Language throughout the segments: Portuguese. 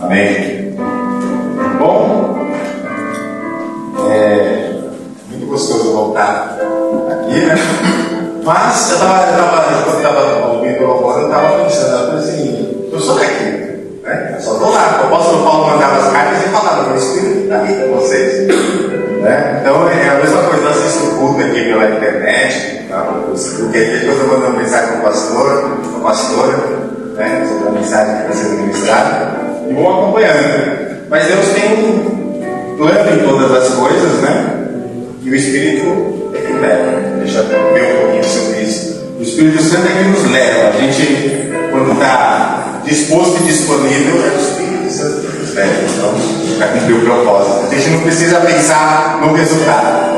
Amém? Bom, muito gostoso voltar aqui, né? Mas eu estava ouvindo o louvor, eu estava pensando, assim, eu sou daqui, né? Eu só estou lá. O apóstolo Paulo mandava as cartas e falava, meu Espírito está aqui com vocês, né? Então é a mesma coisa, eu assisto o culto aqui pela internet, tá? Porque aí depois eu mando uma mensagem para o pastor, para a pastora, né? Sobre a mensagem que está sendo ministrada, e vou acompanhando. Mas Deus tem um plano em todas as coisas, né? E o Espírito é que leva. Deixa eu ver um pouquinho sobre isso. O Espírito Santo é que nos leva. A gente, quando está disposto e disponível, é o Espírito Santo que nos leva. Então, para cumprir o propósito. A gente não precisa pensar no resultado.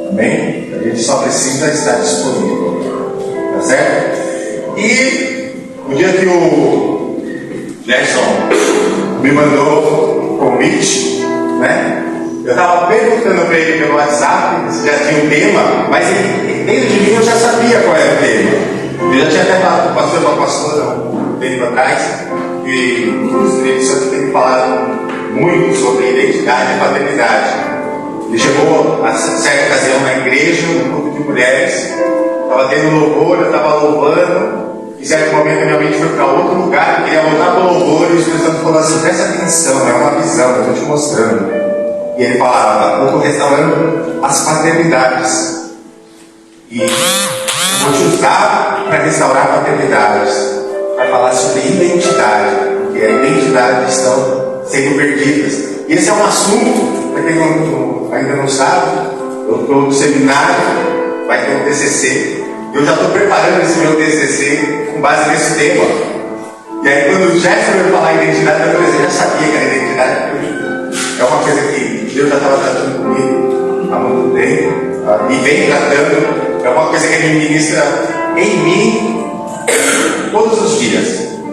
Amém? A gente só precisa estar disponível. Tá certo? E o dia que o Gerson me mandou o convite, né? Eu estava perguntando para ele pelo WhatsApp se já tinha um tema, mas ele, dentro de mim eu já sabia qual era o tema. Eu já tinha até falado com o pastor e com a pastora um tempo atrás, e o Espírito Santo tem falado muito sobre identidade e paternidade. Ele chegou a certa ocasião na igreja, no grupo de mulheres, estava tendo louvor, eu estava louvando. Em certo momento a minha mente foi para outro lugar, eu queria voltar para o louvor, e o Espírito Santo falou assim: presta atenção, é uma visão, eu estou te mostrando. E ele falava: eu estou restaurando as paternidades. E vou te usar para restaurar paternidades, para falar sobre identidade, porque a identidade estão sendo perdidas. E esse é um assunto, para quem ainda não sabe, eu estou no seminário, vai ter um TCC. Eu já estou preparando esse meu TCC com base nesse tema. E aí quando o Jefferson veio falar em identidade, eu falei: eu já sabia que era identidade, porque é uma coisa que Deus já estava tratando comigo há muito tempo, e vem tratando. É uma coisa que Ele ministra em mim todos os dias.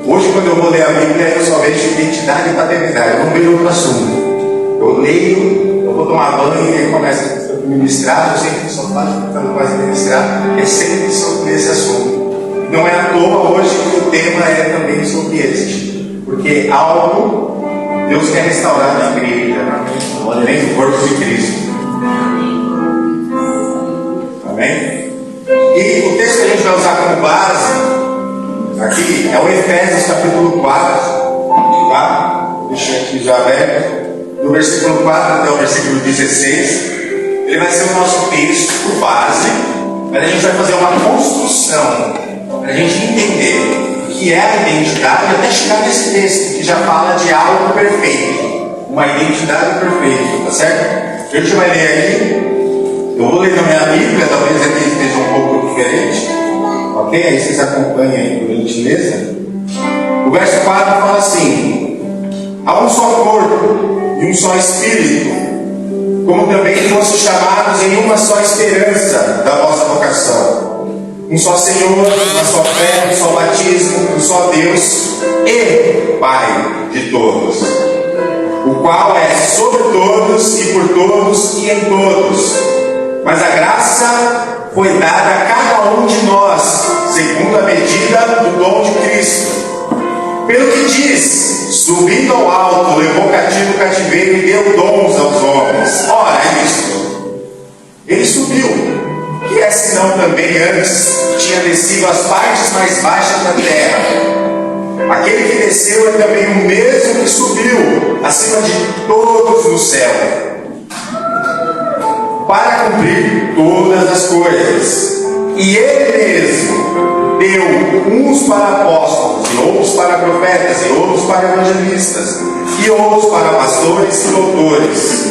Hoje, quando eu vou ler a Bíblia, eu só vejo identidade e paternidade, eu não vejo outro assunto. Eu leio, eu vou tomar banho e ele começa a ministrar. Eu sempre só faço tentando mais ministrar, é sempre sobre esse assunto. Não é à toa hoje que o tema é também sobre este, porque algo Deus quer restaurar na igreja, além do corpo de Cristo. Amém? E o texto que a gente vai usar como base aqui é o Efésios capítulo 4, tá? Deixa eu aqui já aberto. Do versículo 4 até o versículo 16. Ele vai ser o nosso texto base, mas a gente vai fazer uma construção para a gente entender o que é a identidade até chegar nesse texto que já fala de algo perfeito, uma identidade perfeita, tá certo? A gente vai ler aqui, eu vou ler na minha Bíblia, talvez aqui esteja um pouco diferente, ok? Aí vocês acompanhem aí por gentileza. O verso 4 fala assim: há um só corpo e um só Espírito, como também foste chamados em uma só esperança da vossa vocação. Um só Senhor, uma só fé, um só batismo, um só Deus e Pai de todos, o qual é sobre todos e por todos e em todos. Mas a graça foi dada a cada um de nós, segundo a medida do dom de Cristo. Pelo que diz: subindo ao alto, levou cativo o cativeiro e deu dons aos homens. Ora, é isto: ele subiu, que é senão também antes tinha descido às partes mais baixas da terra. Aquele que desceu é também o mesmo que subiu acima de todos no céu, para cumprir todas as coisas. E ele mesmo deu uns para apóstolos, e outros para profetas, e outros para evangelistas, e outros para pastores e doutores,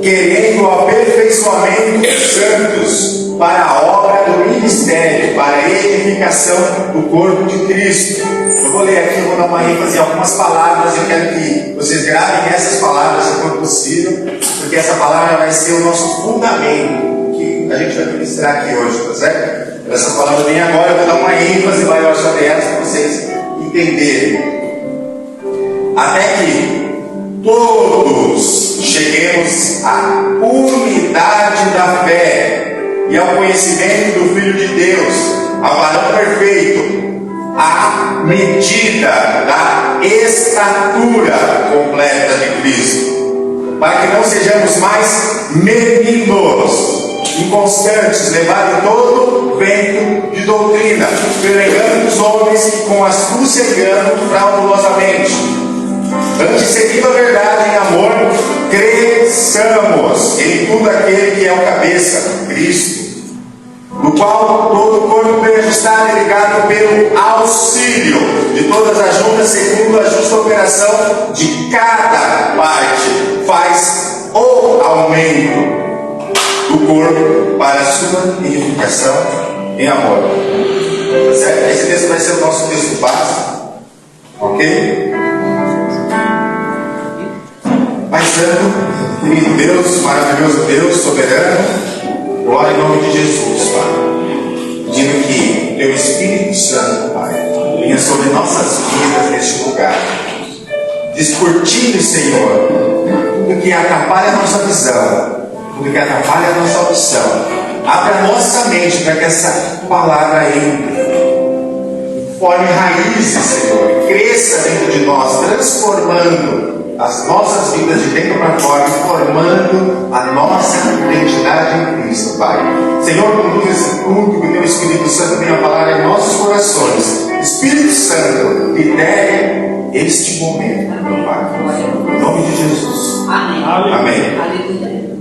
querendo o aperfeiçoamento dos santos para a obra do ministério, para a edificação do corpo de Cristo. Eu vou ler aqui, eu vou dar uma ênfase em algumas palavras. Eu quero que vocês gravem essas palavras se for possível, porque essa palavra vai ser o nosso fundamento que a gente vai ministrar aqui hoje, tá certo? Essa palavra vem agora, eu vou dar uma ênfase maior sobre ela para vocês entenderem. Até que todos cheguemos à unidade da fé e ao conhecimento do Filho de Deus, ao varão perfeito, à medida da estatura completa de Cristo, para que não sejamos mais meninos, inconstantes, levados em todo vento de doutrina, pelo engano dos homens que com astúcia enganam fraudulosamente. Antes, seguindo a verdade em amor, cresçamos em tudo aquele que é o cabeça, Cristo, no qual todo o corpo bem ajustado e ligado pelo auxílio de todas as juntas, segundo a justa operação de cada parte, faz o aumento do corpo para a sua edificação em amor. Tá certo? Esse texto vai ser o nosso texto básico. Ok? Pai Santo, querido Deus, maravilhoso Deus, soberano, glória em nome de Jesus, Pai. Pedindo que Teu Espírito Santo, Pai, venha sobre nossas vidas neste lugar. Descortine, Senhor, tudo que atrapalha a nossa visão, tudo que atrapalha a nossa audição. Abra a nossa mente para que essa palavra entre, forme raízes, Senhor, e cresça dentro de nós, transformando as nossas vidas de dentro para fora, formando a nossa identidade em Cristo, Pai. Senhor, conduz esse culto, que o Teu Espírito Santo venha falar em nossos corações. Espírito Santo, lidere este momento, meu Pai. Em nome de Jesus. Amém. Amém. Aleluia.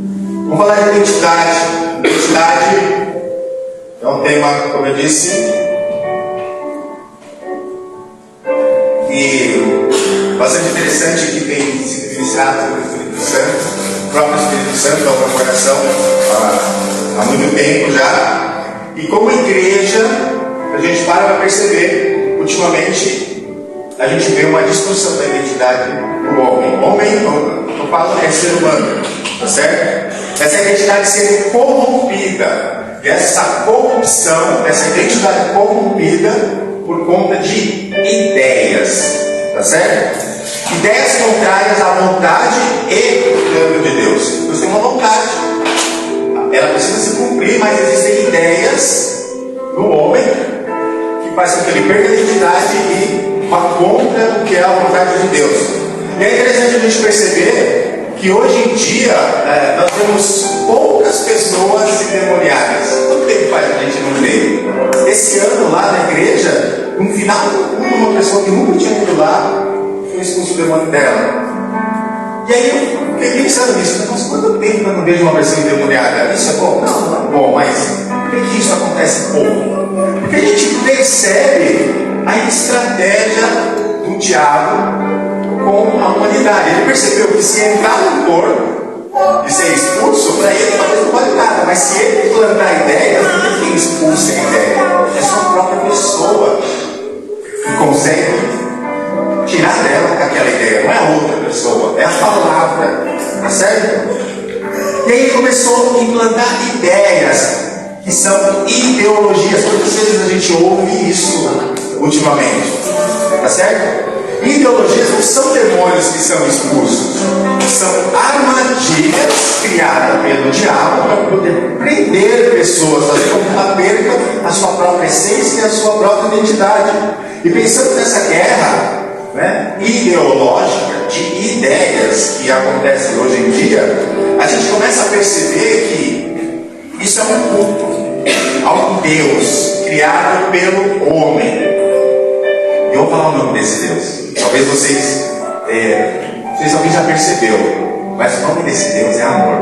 Vamos falar de identidade. Identidade é um tema, como eu disse, e bastante interessante, que tem sido ministrado pelo Espírito Santo, o próprio Espírito Santo ao meu coração há muito tempo já. E como igreja, a gente para perceber, ultimamente, a gente vê uma distorção da identidade do homem. Homem, eu falo, é ser humano, tá certo? Essa identidade ser corrompida, essa corrupção, essa identidade corrompida por conta de ideias, tá certo? Ideias contrárias à vontade e plano de Deus. Deus tem uma vontade, ela precisa se cumprir, mas existem ideias no homem que fazem com que ele perca a identidade e vá contra o que é a vontade de Deus. E é interessante a gente perceber que hoje em dia nós temos poucas pessoas endemoniadas. Quanto tempo faz a gente não vê? Esse ano lá na igreja, no final do culto, uma pessoa que nunca tinha ido lá foi expulso o demônio dela. E aí eu fiquei pensando nisso. Mas quanto tempo eu não vejo uma pessoa endemoniada? Isso é bom? Não é bom, mas por que isso acontece pouco? Porque a gente percebe a estratégia do diabo com a humanidade. Ele percebeu que se entrar no corpo e ser expulso, para ele talvez não vale nada, mas se ele plantar ideia, não tem quem expulse a ideia. É só a própria pessoa que consegue tirar dela aquela ideia, não é a outra pessoa, é a palavra, tá certo? E aí ele começou a implantar ideias que são ideologias. Quantas vezes a gente ouve isso ultimamente, tá certo? Ideologias não são demônios que são expulsos, são armadilhas criadas pelo diabo para poder prender pessoas, fazer com que ela perca a sua própria essência e a sua própria identidade. E pensando nessa guerra ideológica de ideias que acontece hoje em dia, a gente começa a perceber que isso é um culto ao Deus criado pelo homem. Eu vou falar o nome desse Deus. Talvez vocês, não sei se alguém já percebeu, mas o nome desse Deus é amor.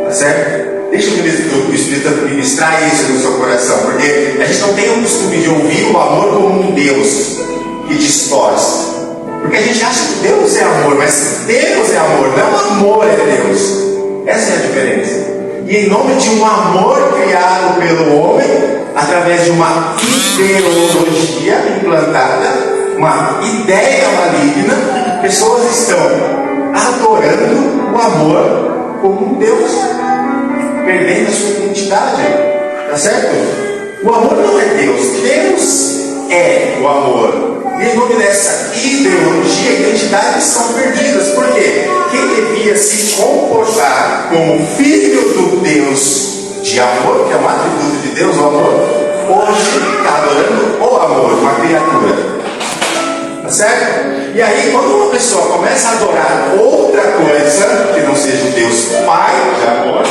Tá certo? Deixa o Espírito ministrar isso no seu coração, porque a gente não tem o costume de ouvir o amor como um Deus que distorce. Porque a gente acha que Deus é amor, mas Deus é amor, não amor é Deus. Essa é a diferença. E em nome de um amor criado pelo homem, através de uma ideologia implantada, uma ideia maligna, pessoas estão adorando o amor como um Deus, perdendo a sua identidade. Tá certo? O amor não é Deus, Deus é o amor. E em nome dessa ideologia, identidades são perdidas. Por quê? Quem devia se comportar como filho do Deus de amor, que é um atributo de Deus, o amor, hoje está está adorando o amor, uma criatura. Tá certo? E aí, quando uma pessoa começa a adorar outra coisa, que não seja o Deus Pai de amor,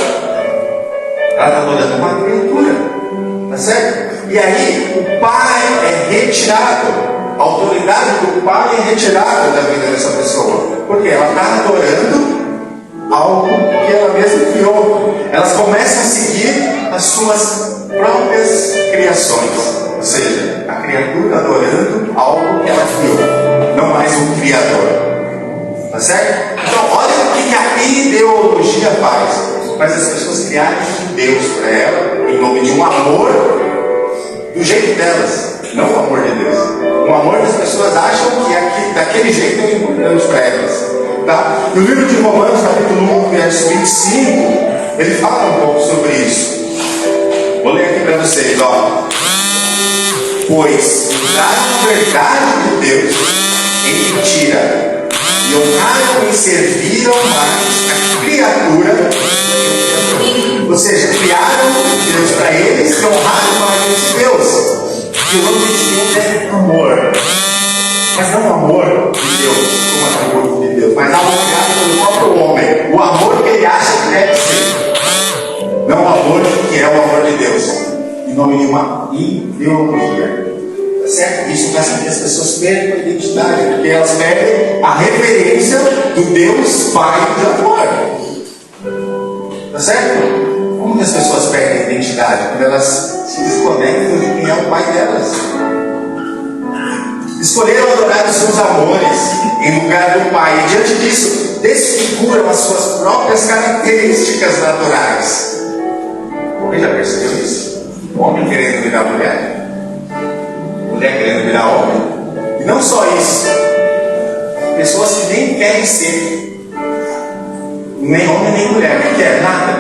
ela está adorando uma criatura. Tá certo? E aí, o Pai é retirado. A autoridade do Pai é retirada da vida dessa pessoa. Porque ela está adorando algo que ela mesma criou. Elas começam a seguir as suas próprias criações. Ou seja, a criatura adorando algo que ela criou, não mais um Criador. Tá certo? Então, olha o que a ideologia faz. Faz as pessoas criarem um Deus para ela, em nome de um amor do jeito delas, não o amor de Deus. O amor das pessoas acham que daquele jeito é importante para elas. Tá? No livro de Romanos, capítulo 1, verso 25, ele fala um pouco sobre isso. Vou ler aqui para vocês, ó. Pois usaram a verdade de Deus em mentira e honraram e serviram mais a criatura. Ou seja, criaram Deus para eles e honraram mais esse Deus. E o nome desse Deus é amor. Mas não o amor de Deus, como atributo de Deus, mas algo criado pelo próprio homem. O amor que ele acha que deve ser. Não o amor que é o amor de Deus. Em nome de uma ideologia. Tá certo? Isso faz com que as pessoas percam a identidade, porque elas perdem a referência do Deus Pai de amor. Tá certo? Como que as pessoas perdem a identidade? Quando elas se desconectam de quem é o Pai delas. Escolheram adorar os seus amores em lugar do Pai, e diante disso, desfiguram as suas próprias características naturais. Alguém já percebeu isso? Homem querendo virar mulher, mulher querendo virar homem, e não só isso, pessoas que nem querem ser nem homem nem mulher, não quer nada.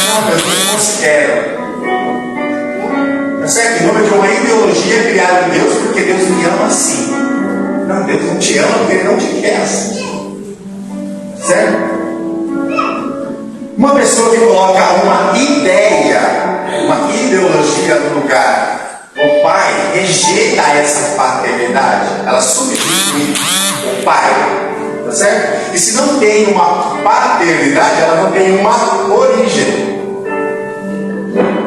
Não, eu não considero. Tá certo? Em nome de uma ideologia criada em Deus, porque Deus me ama assim. Não, Deus não te ama porque Ele não te quer assim. Certo? Uma pessoa que coloca uma ideia, uma ideologia no lugar, o pai rejeita essa paternidade, ela substitui o pai. Tá certo? E se não tem uma paternidade, ela não tem uma origem.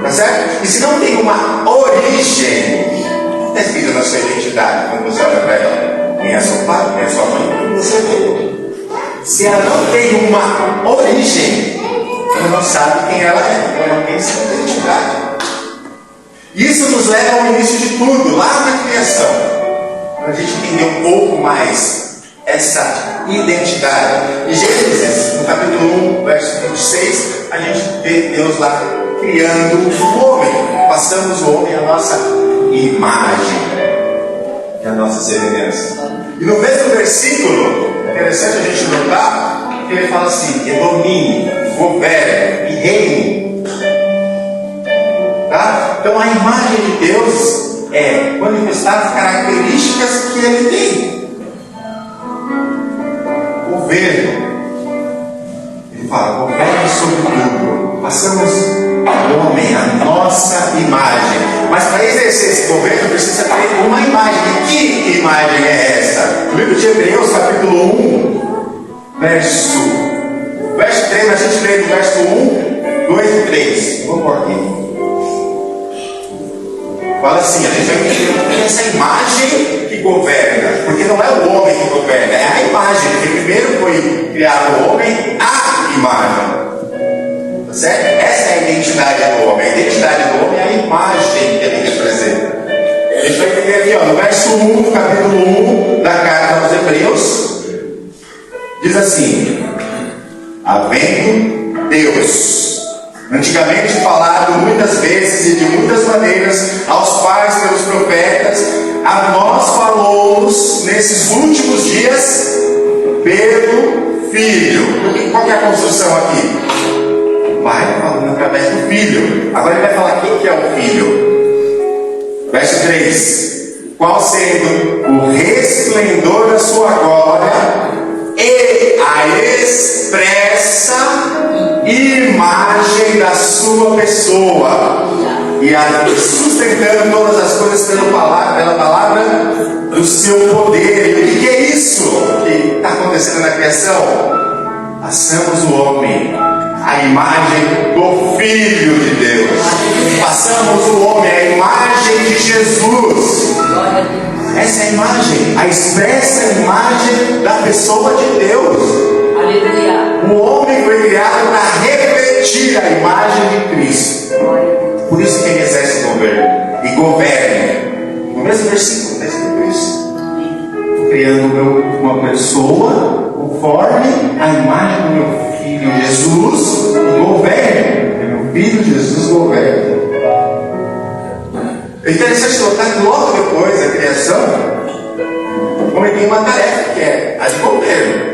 Tá certo? E se não tem uma origem, está escrito na sua identidade quando você olha para ela. Quem é seu pai, quem é sua mãe, quem você vê. Se ela não tem uma origem, ela não sabe quem ela é, ela não tem sua identidade. Isso nos leva ao início de tudo, lá na criação, para a gente entender um pouco mais essa identidade. Em Gênesis, no capítulo 1, verso 26, a gente vê Deus lá criando o homem. Passamos o homem à nossa imagem e à nossa semelhança. E no mesmo versículo, é interessante a gente notar que ele fala assim: que domine, governe e reine. Tá? Então a imagem de Deus é manifestar as características que ele tem. Governo. Ele fala: governe sobre tudo. Passamos ao homem a nossa imagem. Mas para exercer esse governo precisa ter uma imagem. E que imagem é essa? No livro de Hebreus, capítulo 1, verso 3, a gente lê do verso 1, 2 e 3. Vamos por aqui. Fala assim, a gente vai entender essa imagem que governa, porque não é o homem que governa, é a imagem, porque primeiro foi criado o homem, a imagem. Tá certo? Essa é a identidade do homem. A identidade do homem é a imagem que ele representa. A gente vai entender aqui, ó, no verso 1 do capítulo 1 da carta aos Hebreus, diz assim: havendo Deus antigamente falado muitas vezes e de muitas maneiras aos pais pelos profetas, a nós falou-nos nesses últimos dias pelo Filho. Qual que é a construção aqui? O Pai falando através do Filho. Agora ele vai falar quem que é o Filho. Verso 3: qual sendo o resplendor da sua glória e a expressa imagem da sua pessoa. e sustentando todas as coisas pela palavra do seu poder. E o que é isso que está acontecendo na criação? Passamos o homem à imagem do Filho de Deus. Passamos o homem à imagem de Jesus. Essa é a imagem, a expressa imagem da pessoa de Deus. Aleluia. O homem foi criado para refletir a imagem de Cristo. Por isso que ele exerce governo. E governe. No mesmo versículo, está escrito isso. Criando uma pessoa conforme a imagem do meu Filho Jesus. E governe. Meu Filho Jesus governe. É interessante notar que logo depois da criação, o homem tem uma tarefa que é a de governo.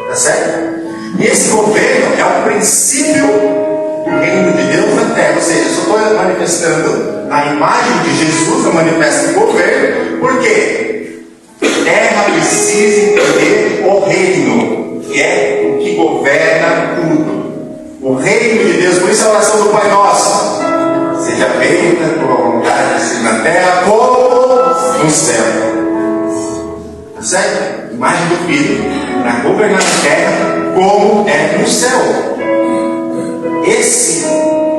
Tá certo? E esse governo é o princípio do reino de Deus na terra. Ou seja, eu só estou manifestando a imagem de Jesus, eu manifesto o governo, porque a terra precisa entender o reino, que é o que governa tudo. O reino de Deus, por isso a oração do Pai Nosso: seja feita a tua vontade, assim na terra como no céu. Tá certo? Imagem do Filho para governar a terra como é no céu.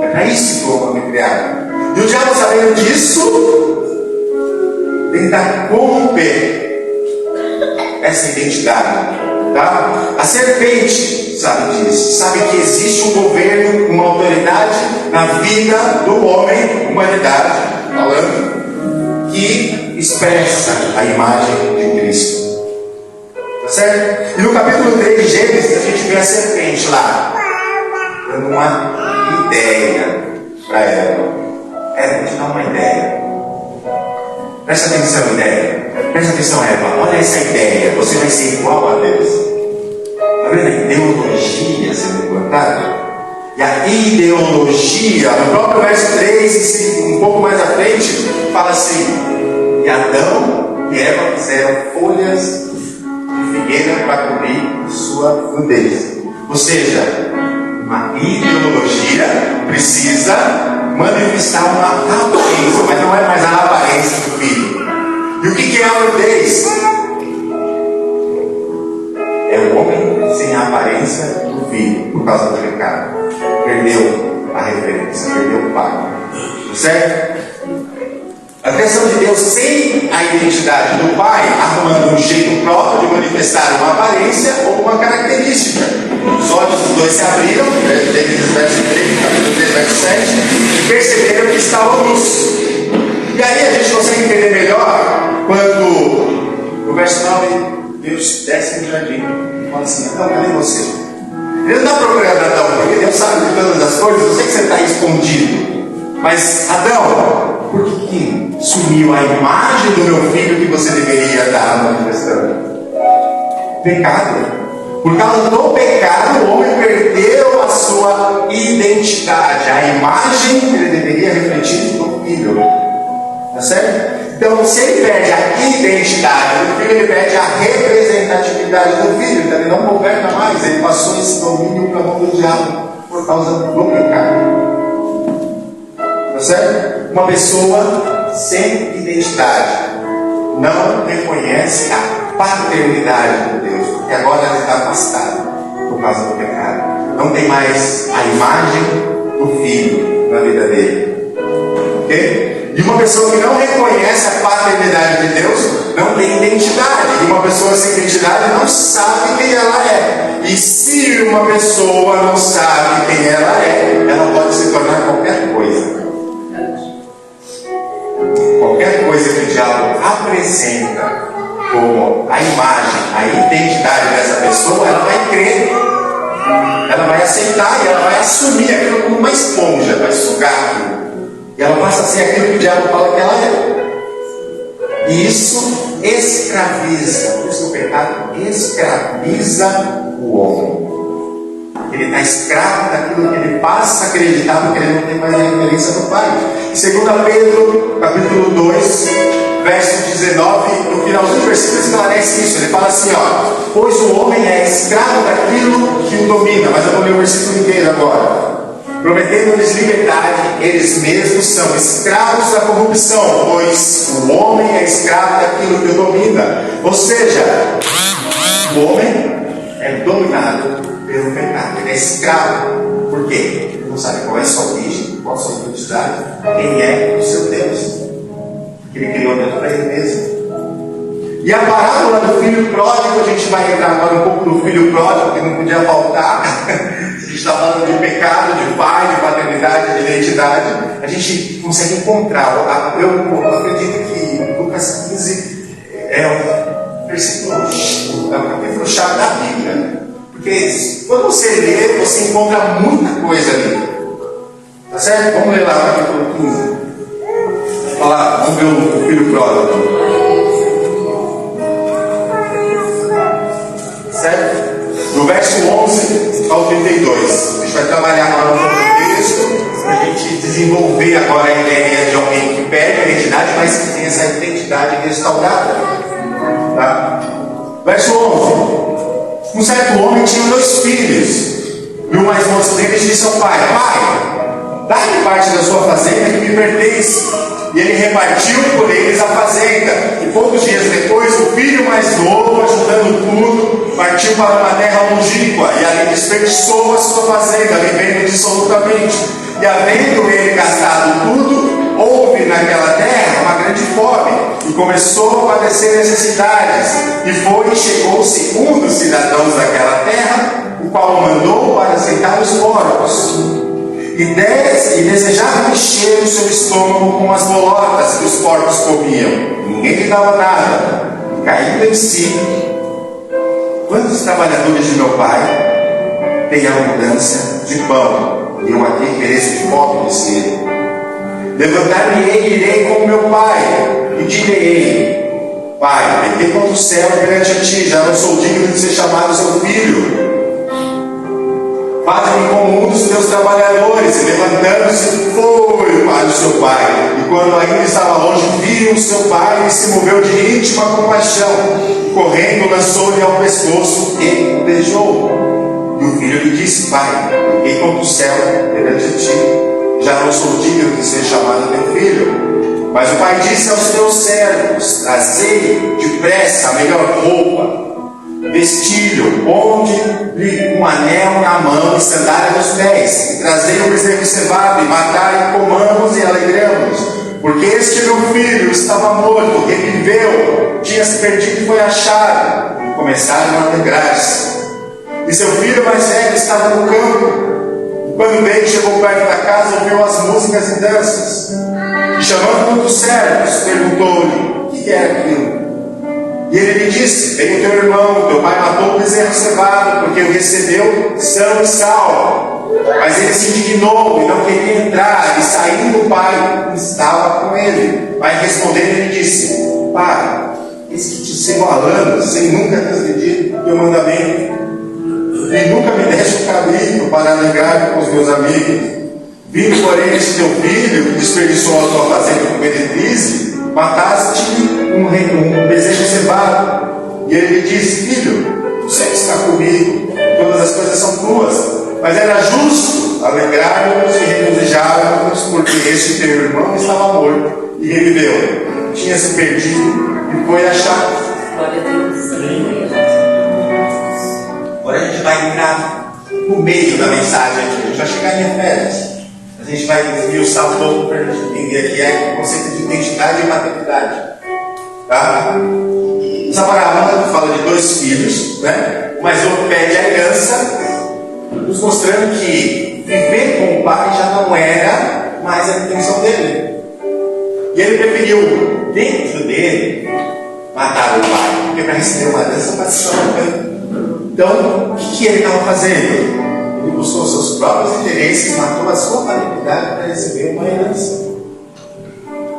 É para isso que o homem foi criado. E o diabo, sabendo disso, tenta corromper essa identidade. Tá? A serpente sabe disso, sabe que existe um governo, uma autoridade na vida do homem, humanidade, falando, que expressa a imagem de Cristo. Tá certo? E no capítulo 3 de Gênesis, a gente vê a serpente lá, dando uma ideia para ela. Eva, vou te dar uma ideia. Presta atenção, ideia. Presta atenção, Eva. Olha essa ideia. Você vai ser igual a Deus. Está vendo a ideologia sendo implantada? E a ideologia, no próprio verso 3, e um pouco mais à frente, fala assim: e Adão e Eva fizeram folhas de figueira para cobrir sua nudez. Ou seja, uma ideologia precisa manifestar uma aparência, mas não é mais a aparência do filho. E o que é a nudez? É o homem sem a aparência do filho, por causa do pecado. Perdeu a referência, perdeu o pai. Certo? A criação de Deus sem a identidade do pai, arrumando um jeito próprio de manifestar uma aparência ou uma característica. Os olhos dos dois se abriram, verso 3, capítulo 3, verso 7, e perceberam que estava luz. E aí a gente consegue entender melhor quando, no verso 9, Deus desce no jardim e fala assim: Adão, cadê você? Ele não está procurando Adão, porque Deus sabe de todas as coisas. Eu sei que você está escondido. Mas, Adão, por que sumiu a imagem do meu filho que você deveria estar manifestando? Pecado. Por causa do pecado, o homem perdeu a sua identidade, a imagem que ele deveria refletir no filho. Tá certo? Então, se ele perde a identidade do filho, ele perde a representatividade do filho. Então, ele não governa mais, ele passou esse domínio para a mão do diabo por causa do pecado. Tá certo? Uma pessoa sem identidade não reconhece a paternidade de Deus, porque agora ela está afastada por causa do pecado. Não tem mais a imagem do filho na vida dele. Ok? E uma pessoa que não reconhece a paternidade de Deus não tem identidade. E uma pessoa sem identidade não sabe quem ela é. E se uma pessoa não sabe quem ela é, ela pode se tornar qualquer coisa. Qualquer coisa que o diabo apresenta como a imagem, a identidade dessa pessoa, ela vai crer, ela vai aceitar e ela vai assumir aquilo como uma esponja, vai sugar aquilo. E ela passa a ser aquilo que o diabo fala que ela é. E isso escraviza, por isso o pecado escraviza o homem. Ele está escravo daquilo que ele passa a acreditar, porque ele não tem mais a referência do Pai. Em 2 Pedro, capítulo 2, verso 19, no finalzinho do versículo esclarece isso. Ele fala assim, ó: pois o homem é escravo daquilo que o domina. Mas eu vou ler o versículo inteiro agora. prometendo-lhes liberdade, eles mesmos são escravos da corrupção, pois o homem é escravo daquilo que o domina. Ou seja, o homem é dominado pelo pecado, ele é escravo. Por quê? Ele não sabe qual é a sua origem, qual é a sua identidade, quem é o seu Deus, que ele criou dentro para ele mesmo. E a parábola do filho pródigo, a gente vai entrar agora um pouco no filho pródigo, que não podia faltar. A gente está falando de pecado, de pai, de paternidade, de identidade. A gente consegue encontrar. Eu acredito que Lucas 15 é o versículo, é o capítulo chave da Bíblia. Porque quando você lê, você encontra muita coisa ali. Tá certo? Vamos ler lá o capítulo 15. Olha lá, vamos ver o filho pródigo. Certo? Do verso 11 ao 32. A gente vai trabalhar agora no texto para a gente desenvolver agora a ideia de alguém que perde a identidade, mas que tem essa identidade restaurada. Tá? Verso 11. Um certo homem tinha 2 filhos. E o mais moço deles disse ao pai: Pai, dá-me parte da sua fazenda que me pertence. E ele repartiu por eles a fazenda. E poucos dias depois, o filho mais novo, ajudando tudo, partiu para uma terra longínqua e ali desperdiçou a sua fazenda, vivendo dissolutamente. E havendo ele gastado tudo, houve naquela terra uma grande fome, e começou a padecer necessidades. E foi e chegou-se um dos cidadãos daquela terra, o qual o mandou para aceitar os porcos. E desejava encher o seu estômago com as bolotas que os porcos comiam. Ninguém lhe dava nada. E caindo em si: Quantos trabalhadores de meu pai têm abundância de pão, e eu aqui pereço de fome, disse ele. Levantar-me-ei e irei com meu pai, e direi: Pai, pequei contra o céu perante a ti, já não sou digno de ser chamado seu filho. Faz-me como um dos teus trabalhadores. E levantando-se, foi para o seu pai. E quando ainda estava longe, viu o seu pai e se moveu de íntima compaixão. Correndo, lançou-lhe ao pescoço e o beijou. E o filho lhe disse: Pai, pequei contra o céu perante ti, já não sou digno de ser chamado teu filho. Mas o pai disse aos teus servos: Trazei depressa a melhor roupa, vestilho, ponde-lhe um anel na mão e sandália nos pés, e trazei o bezerro cevado, e matai, e comamos e alegramos, porque este meu filho estava morto, reviveu, tinha se perdido e foi achado. E começaram a alegrar-se. E seu filho mais velho estava no campo, e quando veio, chegou perto da casa, ouviu as músicas e danças, e chamando um dos servos, perguntou-lhe: O que era aquilo? E ele lhe disse: Vem o teu irmão, teu pai matou o bezerro cevado, porque o recebeu são e salvo. Mas ele se indignou e não queria entrar, e saindo o pai estava com ele. O pai respondendo, ele disse: Pai, eis que te sigo há anos, sem nunca transgredir o teu mandamento, e nunca me deste o caminho para alegrar com os meus amigos. Vindo, porém, este teu filho, que desperdiçou a tua fazenda com meretriz, mataste um bezerro cevado. E ele lhe disse: Filho, o Senhor está comigo, todas as coisas são tuas. Mas era justo alegrarmos e regozijarmos, porque este teu irmão estava morto e reviveu, tinha se perdido e foi achado. Agora a gente vai entrar no meio da mensagem aqui. A gente vai chegar em Efésios. A gente vai esmiuçar um pouco para a gente entender aqui o conceito de identidade e maternidade. Tá? Essa parábola fala de 2 filhos, né? O mais novo pede a herança, nos mostrando que viver com o pai já não era mais a intenção dele. E ele preferiu, dentro dele, matar o pai, porque para receber uma herança participação. Então, o que ele estava fazendo? Ele buscou seus próprios interesses, matou a sua paternidade para receber uma herança.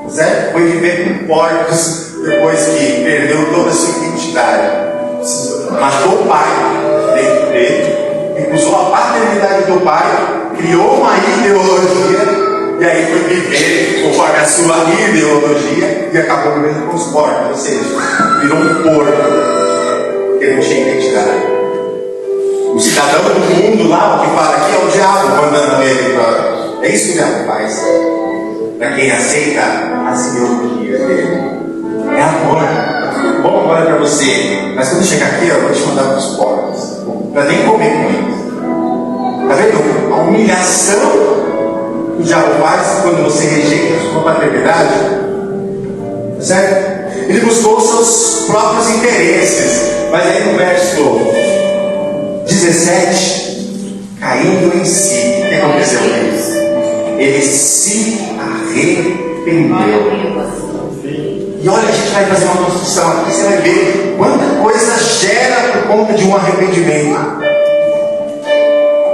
Certo? Foi viver com porcos depois que perdeu toda a sua identidade. Matou o pai dentro dele, recusou a paternidade do pai, criou uma ideologia, e aí foi viver conforme a sua ideologia e acabou vivendo com os porcos, ou seja, virou um porco, porque não tinha identidade. O cidadão do mundo lá, o que fala aqui, é o diabo mandando ele para. É isso que o diabo faz. Para quem aceita as ideologias dele. É amor. Bom agora para você. Mas quando chegar aqui, eu vou te mandar para os pobres. Para nem comer com eles. Está vendo? A humilhação que o diabo faz quando você rejeita a sua paternidade. Certo? Ele buscou os seus próprios interesses. Mas aí no verso 17, caindo em si, o que aconteceu com isso? Ele se arrependeu. E olha, a gente vai fazer uma construção aqui, você vai ver quanta coisa gera por conta de um arrependimento.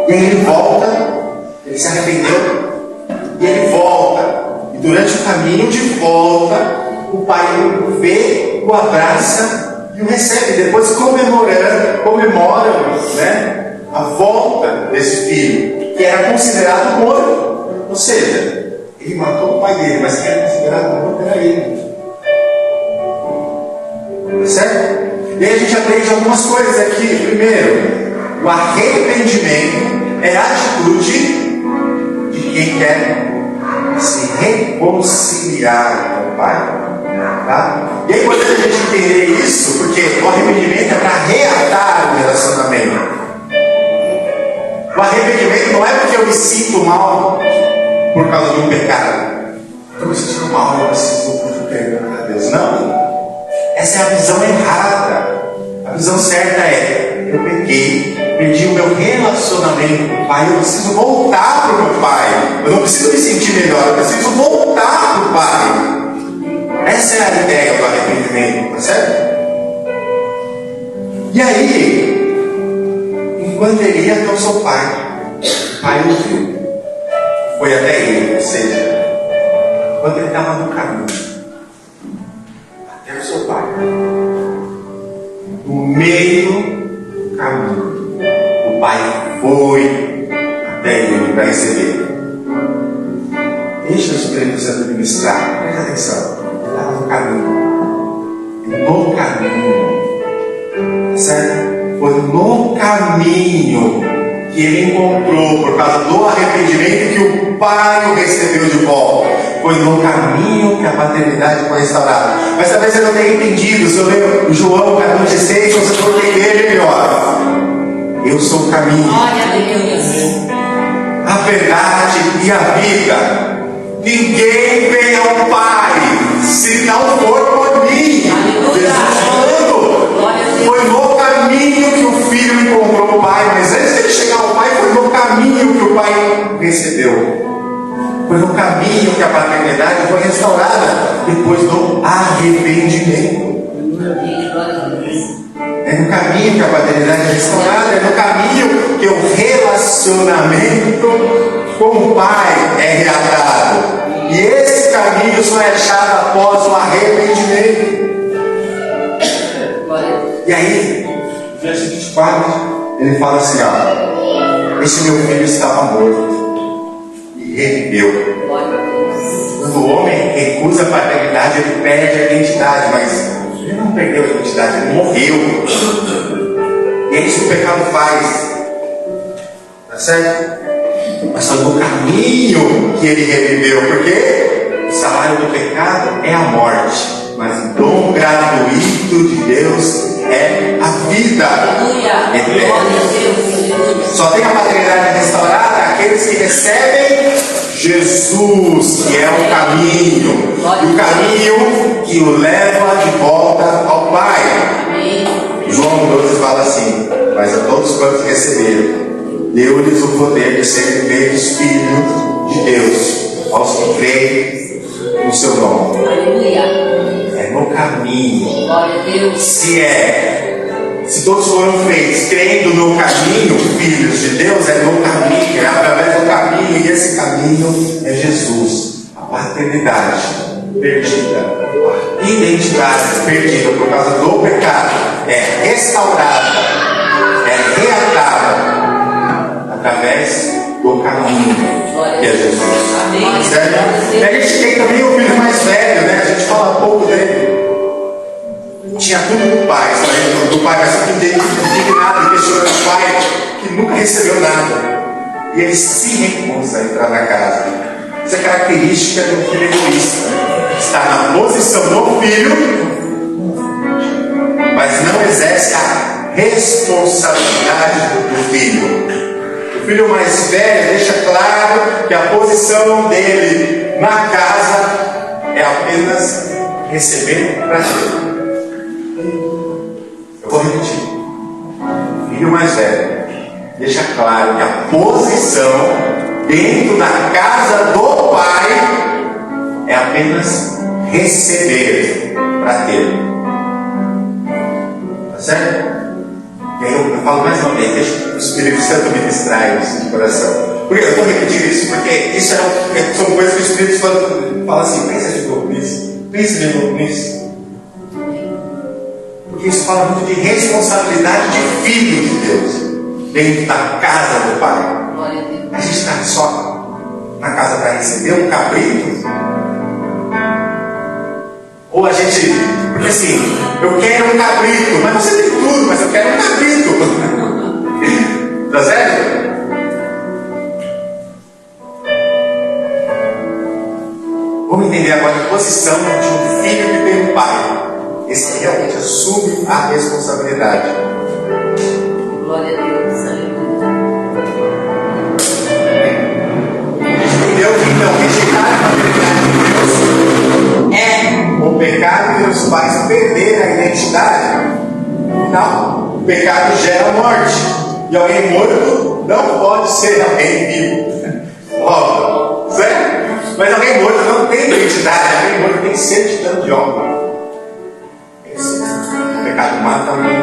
E aí ele volta, ele se arrependeu, e ele volta. E durante o caminho de volta, o pai o vê, o abraça e o recebe. Depois comemoram, né, a volta desse filho, que era considerado morto. Ou seja, ele matou o pai dele, mas quem era considerado morto era ele. Certo? E aí a gente aprende algumas coisas aqui. Primeiro, o arrependimento é a atitude de quem quer se reconciliar com o Pai. Tá? E é importante a gente entender isso, porque o arrependimento é para reatar o relacionamento. O arrependimento não é porque eu me sinto mal por causa de um pecado. Eu me sinto mal, eu preciso pedir perdão a Deus. Não. Essa é a visão errada. A visão certa é: eu pequei, perdi o meu relacionamento com o Pai, eu preciso voltar para o meu Pai. Eu não preciso me sentir melhor, eu preciso voltar para o Pai. Essa é a ideia do arrependimento, tá certo? E aí, enquanto ele ia até o seu pai, o pai o viu, foi até ele, ou seja, quando ele estava no caminho até o seu pai, no meio do caminho, o pai foi até ele para receber. Deixa o Espírito Santo ministrar, presta atenção. Ele estava no caminho, certo? Foi no caminho que ele encontrou, por causa do arrependimento, que o pai o recebeu de volta. Foi no caminho que a paternidade foi restaurada. Mas talvez você não tenha entendido. Se eu ler o João 14,6, você for entender melhor. Eu sou o caminho, a verdade e a vida. Ninguém vem ao Pai se não for por mim. Jesus falando. Foi no caminho que o filho encontrou o Pai. Mas antes de ele chegar ao Pai, foi no caminho que o Pai recebeu. Foi no caminho que a paternidade foi restaurada, depois do arrependimento. É no caminho que a paternidade é restaurada, é no caminho que o relacionamento com o Pai é reatado. E esse caminho só é achado após o arrependimento. E aí, verso 24, ele fala assim: ó, esse meu filho estava morto e reviveu. Quando o homem recusa a paternidade, ele perde a identidade, mas ele não perdeu a identidade, ele morreu. E é isso que o pecado faz. Tá certo? Mas foi no caminho que ele reviveu, porque o salário do pecado é a morte, mas o dom gratuito de Deus é a vida eterna. Só tem a paternidade restaurada aqueles que recebem Jesus, que é o caminho, e o caminho que o leva de volta ao Pai. João 12 fala assim: mas a todos quantos receberam, deu-lhes o poder de serem feitos filhos de Deus, aos que creem no seu nome. É no caminho. Se todos foram feitos crendo no caminho, filhos de Deus, é no caminho, é através do caminho, e esse caminho é Jesus. A paternidade perdida, a identidade perdida por causa do pecado é restaurada, é reatada através do caminho que é Jesus. Certo? E a gente tem também o filho mais velho, né? A gente fala pouco dele. Tinha tudo do pai, do pai, mas sempre indignado e questionando o pai. que nunca recebeu nada. E ele se recusa a entrar na casa. Isso é característica do filho egoísta. Está na posição do filho, mas não exerce a responsabilidade do filho. O filho mais velho deixa claro que a posição dele na casa é apenas receber para si. Eu vou repetir. O filho mais velho deixa claro que a posição dentro da casa do pai é apenas receber para ter. Tá certo? E aí eu falo mais uma vez, deixa que o Espírito Santo me distraia de coração. Por que eu estou repetindo isso? Porque isso são coisas que o Espírito Santo fala assim, pensa de novo nisso, pensa de novo nisso. Porque isso fala muito de responsabilidade de filho de Deus, dentro da casa do Pai. A gente está só na casa para receber um cabrito? Ou a gente, porque assim, eu quero um cabrito, mas você tem tudo, mas eu quero um cabrito. Tá certo? Vamos entender agora a posição de um filho que tem um pai. Esse que realmente assume a responsabilidade. Glória a Deus, aleluia. Entendeu que então rejeitar a paternidade de Deus é o pecado que nos faz perder a identidade. Não, o pecado gera morte. E alguém morto não pode ser alguém vivo. Óbvio, certo? Mas alguém morto não tem identidade. Alguém morto tem certidão de obra. O pecado mata alguém.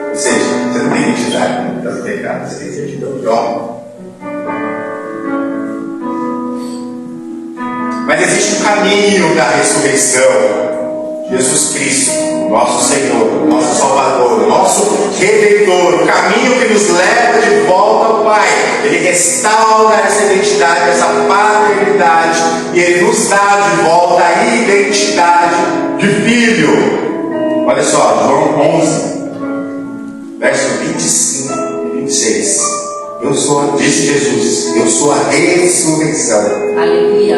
Ou seja, você não tem identidade no caso do pecado, você tem certidão de obra. Mas existe um caminho da ressurreição. Jesus Cristo, nosso Senhor, nosso Salvador, nosso Redentor, o caminho que nos leva de volta ao Pai. Ele restaura essa identidade, essa paternidade, e Ele nos dá de volta a identidade de filho. Olha só, João 11, verso 25 e 26. Disse Jesus, eu sou a ressurreição. Aleluia.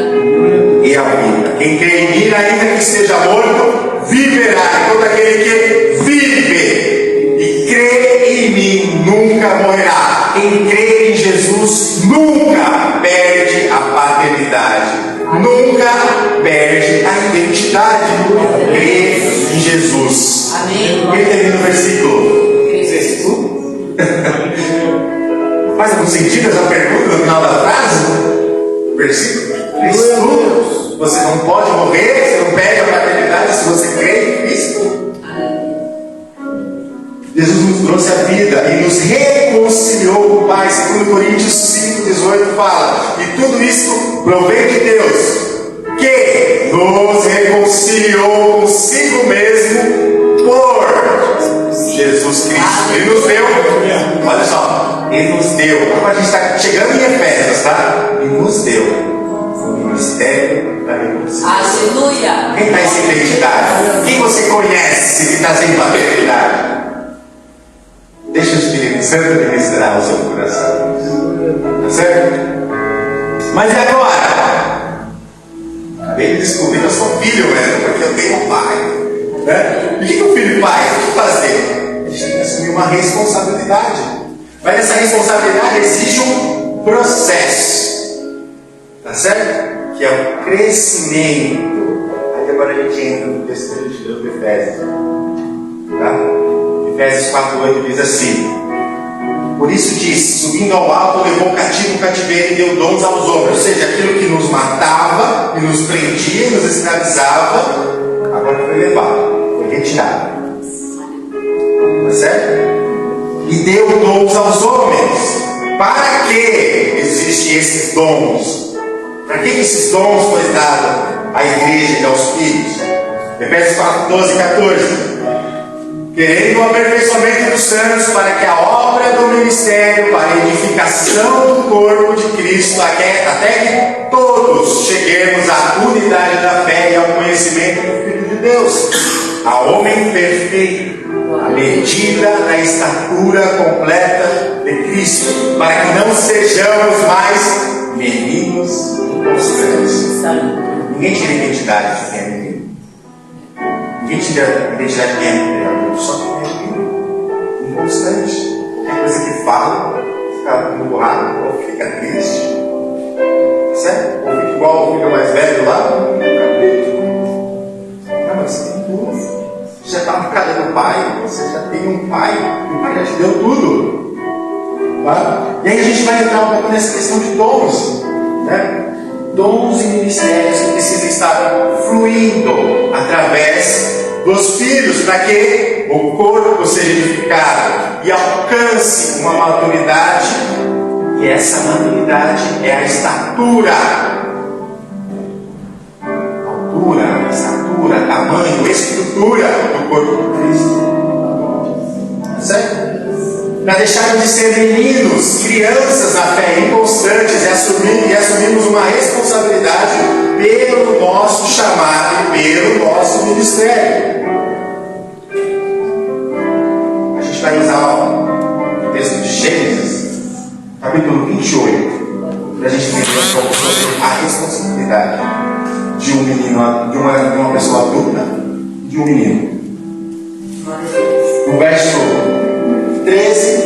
E a vida. Quem crê em mim, ainda que esteja morto, viverá. E todo aquele que vive e crê em mim nunca morrerá. Quem crê em Jesus nunca perde a paternidade. Nunca perde a identidade. Crê em Jesus. Amém. Quem termina o versículo? Crê tudo? Faz algum sentido essa pergunta no final da frase? Versículo? Crês tudo? Você não pode morrer, você não perde a paternidade se você crê em Cristo. Jesus nos trouxe a vida e nos reconciliou com o Pai. 2 Coríntios 5,18 fala: e tudo isso provém de Deus, que nos reconciliou consigo mesmo por Jesus Cristo. Ele nos deu, olha só, Ele nos deu. Agora a gente está chegando em Efésios, tá? Ele nos deu o ministério da reconciliação. Aleluia. Quem está sem identidade? Quem você conhece que está sem paternidade? Deixa o Espírito Santo ministrar o seu coração. Tá certo? Mas e agora? Acabei de descobrir que eu sou filho mesmo, porque eu tenho um pai. Né? E o que o filho faz? O que fazer? A gente tem que assumir uma responsabilidade. Mas essa responsabilidade exige um processo. Tá certo? Que é o crescimento. Aí agora a gente entra no texto que a gente deu de Efésios. Tá? Efésios 4,8 diz assim: por isso disse, subindo ao alto, levou cativo o cativeiro e deu dons aos homens. Ou seja, aquilo que nos matava, que nos prendia, nos escravizava, agora foi levado, foi retirado. Tá certo? E deu dons aos homens. Para que existem esses dons? Para que esses dons foi dado à igreja e aos filhos? Efésios 4, 12 e 14. Querendo o aperfeiçoamento dos santos, para que a obra do ministério, para a edificação do corpo de Cristo, até que todos cheguemos à unidade da fé e ao conhecimento do Filho de Deus, a homem perfeito, a medida da estatura completa de Cristo, para que não sejamos mais meninos inconstantes. Ninguém tira identidade de quem é menino. Ninguém tira identidade de quem é adulto, só quem é menino. Inconstante. Qualquer coisa que fala, fica emburrado, ou fica triste. Certo? Ou fica igual o filho mais velho lá. Não, mas você tem tudo. Você já está na casa do pai, você já tem um pai, o pai já te deu tudo. Tá? E aí a gente vai entrar um pouco nessa questão de dons. Né? Dons e ministérios que precisam estar fluindo através dos filhos, para que o corpo seja edificado e alcance uma maturidade, e essa maturidade é a estatura. Altura, estatura, tamanho, estrutura do corpo de Cristo. Certo? Para deixarmos de ser meninos, crianças na fé, inconstantes, e assumirmos uma responsabilidade pelo nosso chamado e pelo nosso ministério. A gente vai usar o texto de Gênesis, capítulo 28, para a gente entender um pouco sobre a responsabilidade de um menino, de uma pessoa adulta e de um menino. No verso 13,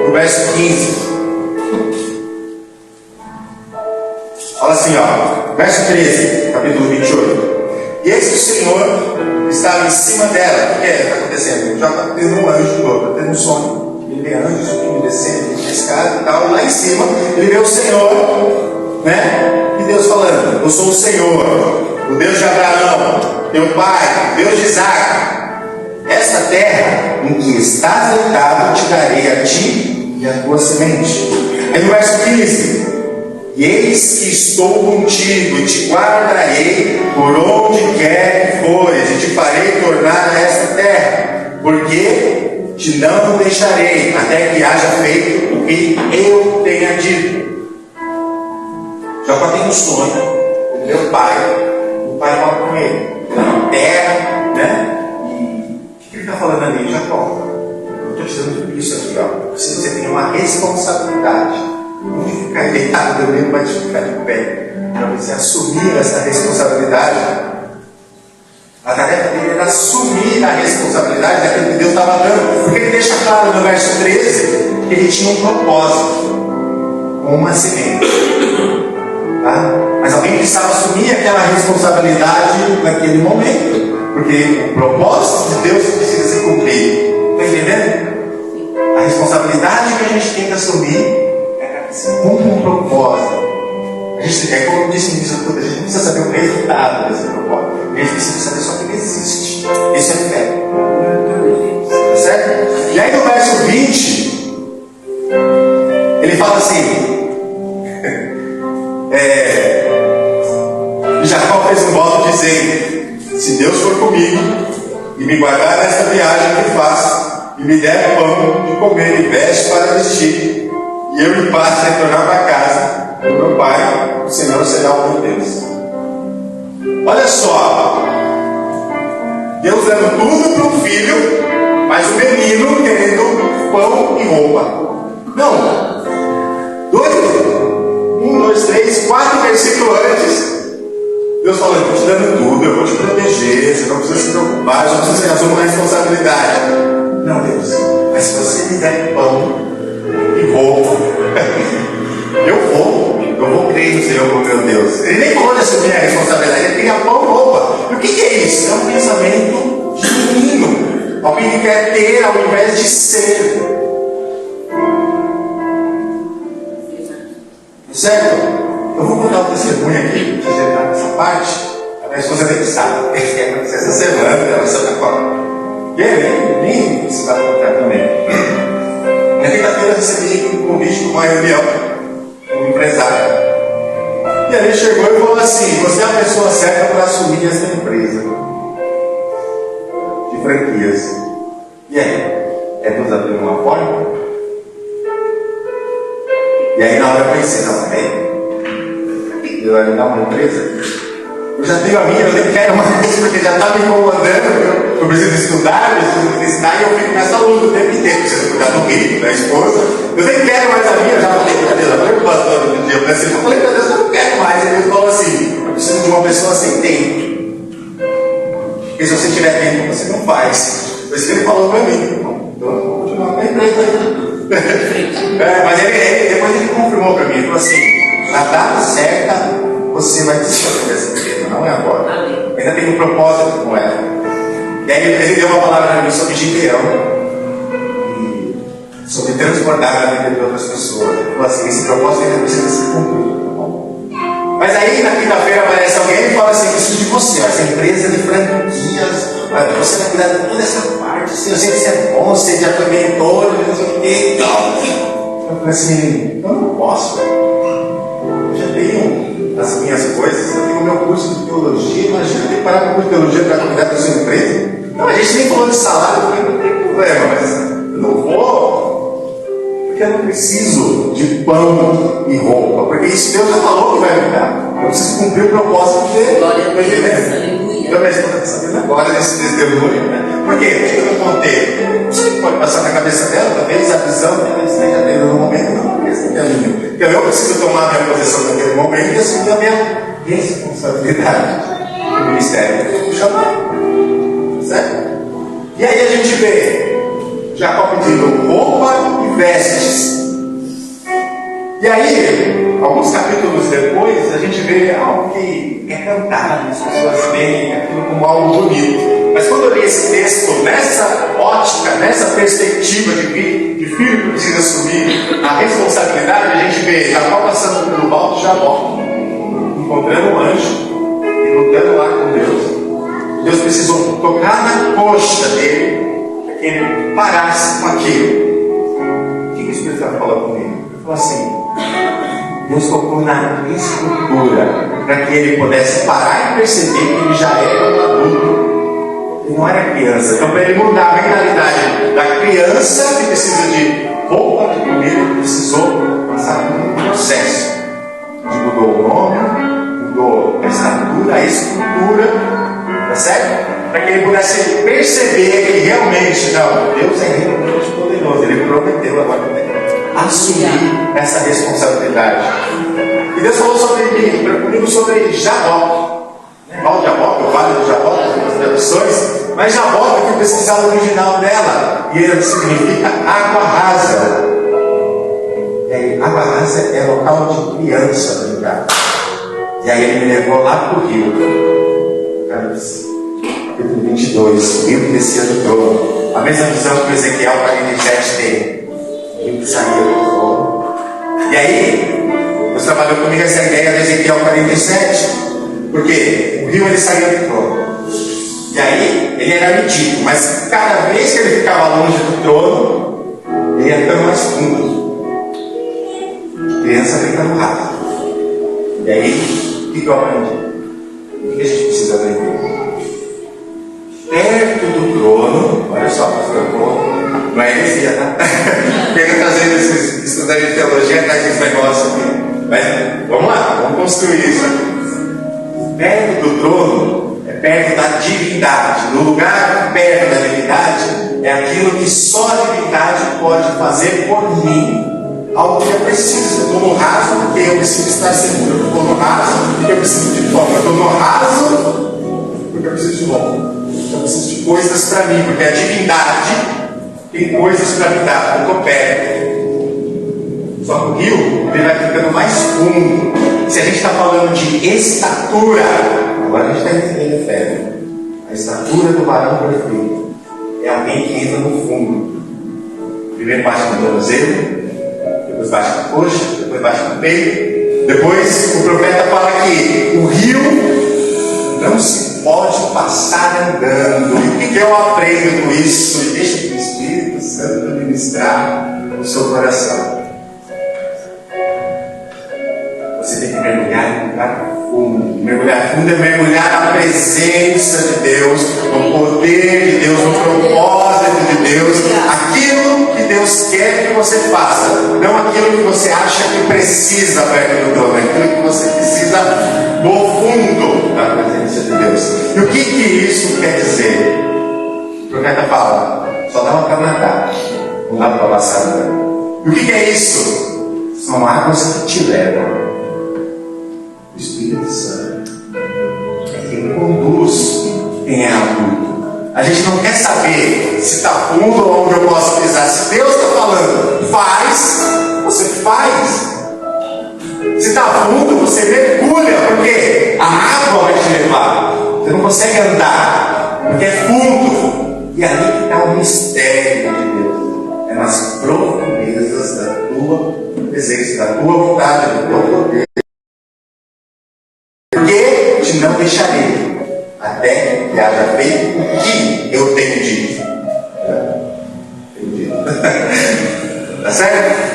no verso 15, fala assim, ó, verso 13, capítulo 28. E eis que o Senhor estava em cima dela. O que está acontecendo? Já está tendo um anjo todo, está tendo um sonho. Ele vê anjos subindo, descendo, na escada e tal. Lá em cima, ele vê o Senhor, né? E Deus falando: eu sou o Senhor, o Deus de Abraão, teu pai, Deus de Isaac. Essa terra em que estás deitado te darei a ti e a tua semente. Aí no verso 15: e eis que estou contigo e te guardarei por onde quer que fores, e te farei tornar a esta terra, porque te não deixarei até que haja feito o que eu tenha dito. Jacó tem um sonho, o meu pai, o pai fala com ele, na terra, né? O que ele está falando ali, Jacó? Eu estou te dando tudo isso aqui, ó. Você tem uma responsabilidade. Não ficar deitado dormindo, mas ficar de pé. Para você assumir essa responsabilidade. A tarefa dele era assumir a responsabilidade daquilo que Deus estava dando. Porque ele deixa claro no verso 13 que ele tinha um propósito com uma semente. Tá? Mas alguém precisava assumir aquela responsabilidade naquele momento. Porque o propósito de Deus precisa se cumprir. Está entendendo? A responsabilidade que a gente tem que assumir com um propósito. É como eu disse no início, a gente não precisa saber o resultado desse propósito. A gente precisa saber só que ele existe. Isso é fé. Tá certo? E aí no verso 20, ele fala assim: Jacó fez um voto dizendo: se Deus for comigo e me guardar nesta viagem que faço, e me der pão de comer e veste para vestir, e eu em paz retornar para casa do meu pai, o Senhor será o meu Deus. Olha só, Deus dando tudo para o filho, mas o menino querendo pão e roupa. Não, 4 versículos antes, Deus falando: eu estou te dando tudo, eu vou te proteger, você não precisa se preocupar, você não precisa assumir uma responsabilidade. Não, Deus, mas se você me der pão e roupa, eu vou crer no Senhor como meu Deus. Ele nem pode assumir a responsabilidade, ele queria pão e roupa. E o que é isso? É um pensamento de menino, alguém que quer ter ao invés de ser. Certo? Eu vou contar um testemunho aqui, para você entrar nessa parte. A minha esposa nem sabe, porque vai acontecer essa semana, ela vai ser da Copa. E aí, nem precisa contar também. Na quinta-feira eu recebi um convite para uma reunião com um empresário. E ele chegou e falou assim: você é a pessoa certa para assumir essa empresa de franquias. E aí? É Deus abrindo uma porta? E aí na hora eu pensei: não, Deus vai me dar uma empresa? Eu já tenho a minha, eu nem quero mais, porque já está me incomodando. eu preciso estudar, e eu fico nessa luta o tempo inteiro. Preciso cuidar do filho, da esposa. Eu nem quero mais a minha, eu já falei para Deus, eu falei para o pastor no dia, eu falei para Deus que eu não quero mais. Ele falou assim: eu preciso de uma pessoa sem tempo. Porque se você tiver tempo, você não faz. Foi isso que ele falou para mim. Então, eu vou continuar com a empresa aí. Mas depois ele confirmou para mim, ele falou assim: na data certa, você vai desfazer essa empresa, não é agora. Ainda tem um propósito com ela. E aí ele deu uma palavra para mim sobre Gideão, e sobre transbordar na vida de outras pessoas. Ele falou assim: esse propósito ainda precisa ser cumprido. Mas aí na quinta-feira aparece alguém e fala assim: preciso de você, essa empresa de franquias, você vai cuidar de toda essa parte, assim, eu sei que você é bom, você já foi mentor, não sei o quê. Eu falei assim: eu não posso. Eu já tenho as minhas coisas, eu tenho o meu curso de teologia, imagina eu ter que parar com o curso de teologia para cuidar da sua empresa. Não, a gente nem falou de salário, porque não tem problema, mas eu não vou, porque eu não preciso de pão e roupa, porque isso Deus já falou que vai me dar. Eu preciso cumprir o propósito dele. Glória a Deus, aleluia. Eu mesmo estou sabendo agora desse testemunho, né? Por quê? Por que eu não contei? Não sei o que pode passar na cabeça dela, talvez a visão dela esteja tendo no momento, não, essa é a minha. Porque eu preciso tomar a minha posição naquele momento e assumir a minha responsabilidade no ministério que eu fui chamado. Certo? E aí a gente vê Jacó pedindo roupa e vestes. E aí, alguns capítulos depois, a gente vê algo que é cantado, as pessoas veem aquilo como algo bonito. Mas quando eu li esse texto, nessa ótica, nessa perspectiva de filho que precisa assumir a responsabilidade, a gente vê Jacó passando pelo Val de Jabó, encontrando um anjo e lutando lá com Deus. Deus precisou tocar na coxa dele para que ele parasse com aquilo. O que o Espírito está falando comigo? Ele falou assim: Deus tocou na estrutura para que ele pudesse parar e perceber que ele já era um adulto. Ele não era criança. Então, para ele mudar a mentalidade da criança que precisa de roupa, de comida, ele precisou passar por um processo. Ele mudou o nome, mudou a estatura, a estrutura, tá certo? Para que ele pudesse perceber que realmente, não, Deus é realmente poderoso. Ele prometeu agora assumir essa responsabilidade. E Deus falou comigo sobre Jaboque. Val de Jaboque, o Vale do Jaboque, algumas traduções, mas Jaboque eu fui pesquisar o original dela, e ele significa água rasa. E aí, água rasa é local de criança brincar. E aí ele me levou lá para o rio. Capítulo 22, o rio que descia do trono. A mesma visão que o Ezequiel 47 tem. O rio que saía do trono. E aí, Deus trabalhou comigo essa ideia do Ezequiel 47. Porque o rio ele saía do trono. E aí ele era medido, mas cada vez que ele ficava longe do trono, ele ia ficando mais fundo. Criança brincando rápido. E aí, o que eu aprendi? O que a gente precisa aprender? Perto do trono, olha só, pastor, não é heresia, tá? Porque muitas vezes esses estudantes de teologia traz esse negócio aqui. Mas vamos lá, vamos construir isso aqui. Perto do trono é perto da divindade. No lugar perto da divindade é aquilo que só a divindade pode fazer por mim. Algo que eu preciso. Eu estou no raso porque eu preciso estar seguro. Eu estou no raso porque eu preciso de fome. Eu estou no raso porque eu preciso de fome. Eu preciso de coisas para mim, porque a divindade tem coisas para me dar. Eu estou perto. Só que o rio ele vai ficando mais fundo. Se a gente está falando de estatura, agora a gente está entendendo fé. A estatura do varão perfeito é alguém que entra no fundo. Primeiro bate no tornozelo, depois bate na coxa, depois bate no peito. Depois o profeta fala que o rio não se pode passar andando. E o que eu aprendo com isso? E deixa que o Espírito Santo ministrar no seu coração. Você tem que mergulhar em um lugar fundo. Mergulhar fundo é mergulhar na presença de Deus, no poder de Deus, no propósito de Deus. Aquilo que Deus quer que você faça, não aquilo que você acha que precisa perto do trono, aquilo que você precisa no fundo da presença de Deus. E o que isso quer dizer? profeta fala, só dava para nadar, não dava para passar nada. E o que é isso? São águas que te levam. O Espírito Santo é quem conduz quem é adulto. A gente não quer saber se está fundo ou onde eu posso pisar. Se Deus está falando, faz, você faz. Se está fundo, você mergulha, porque a água vai te levar. Você não consegue andar, porque é fundo. E ali está o mistério de Deus. É nas profundezas da tua presença, da tua vontade, do teu poder. Porque te não deixarei até que haja feito o que eu tenho dito. Tá certo?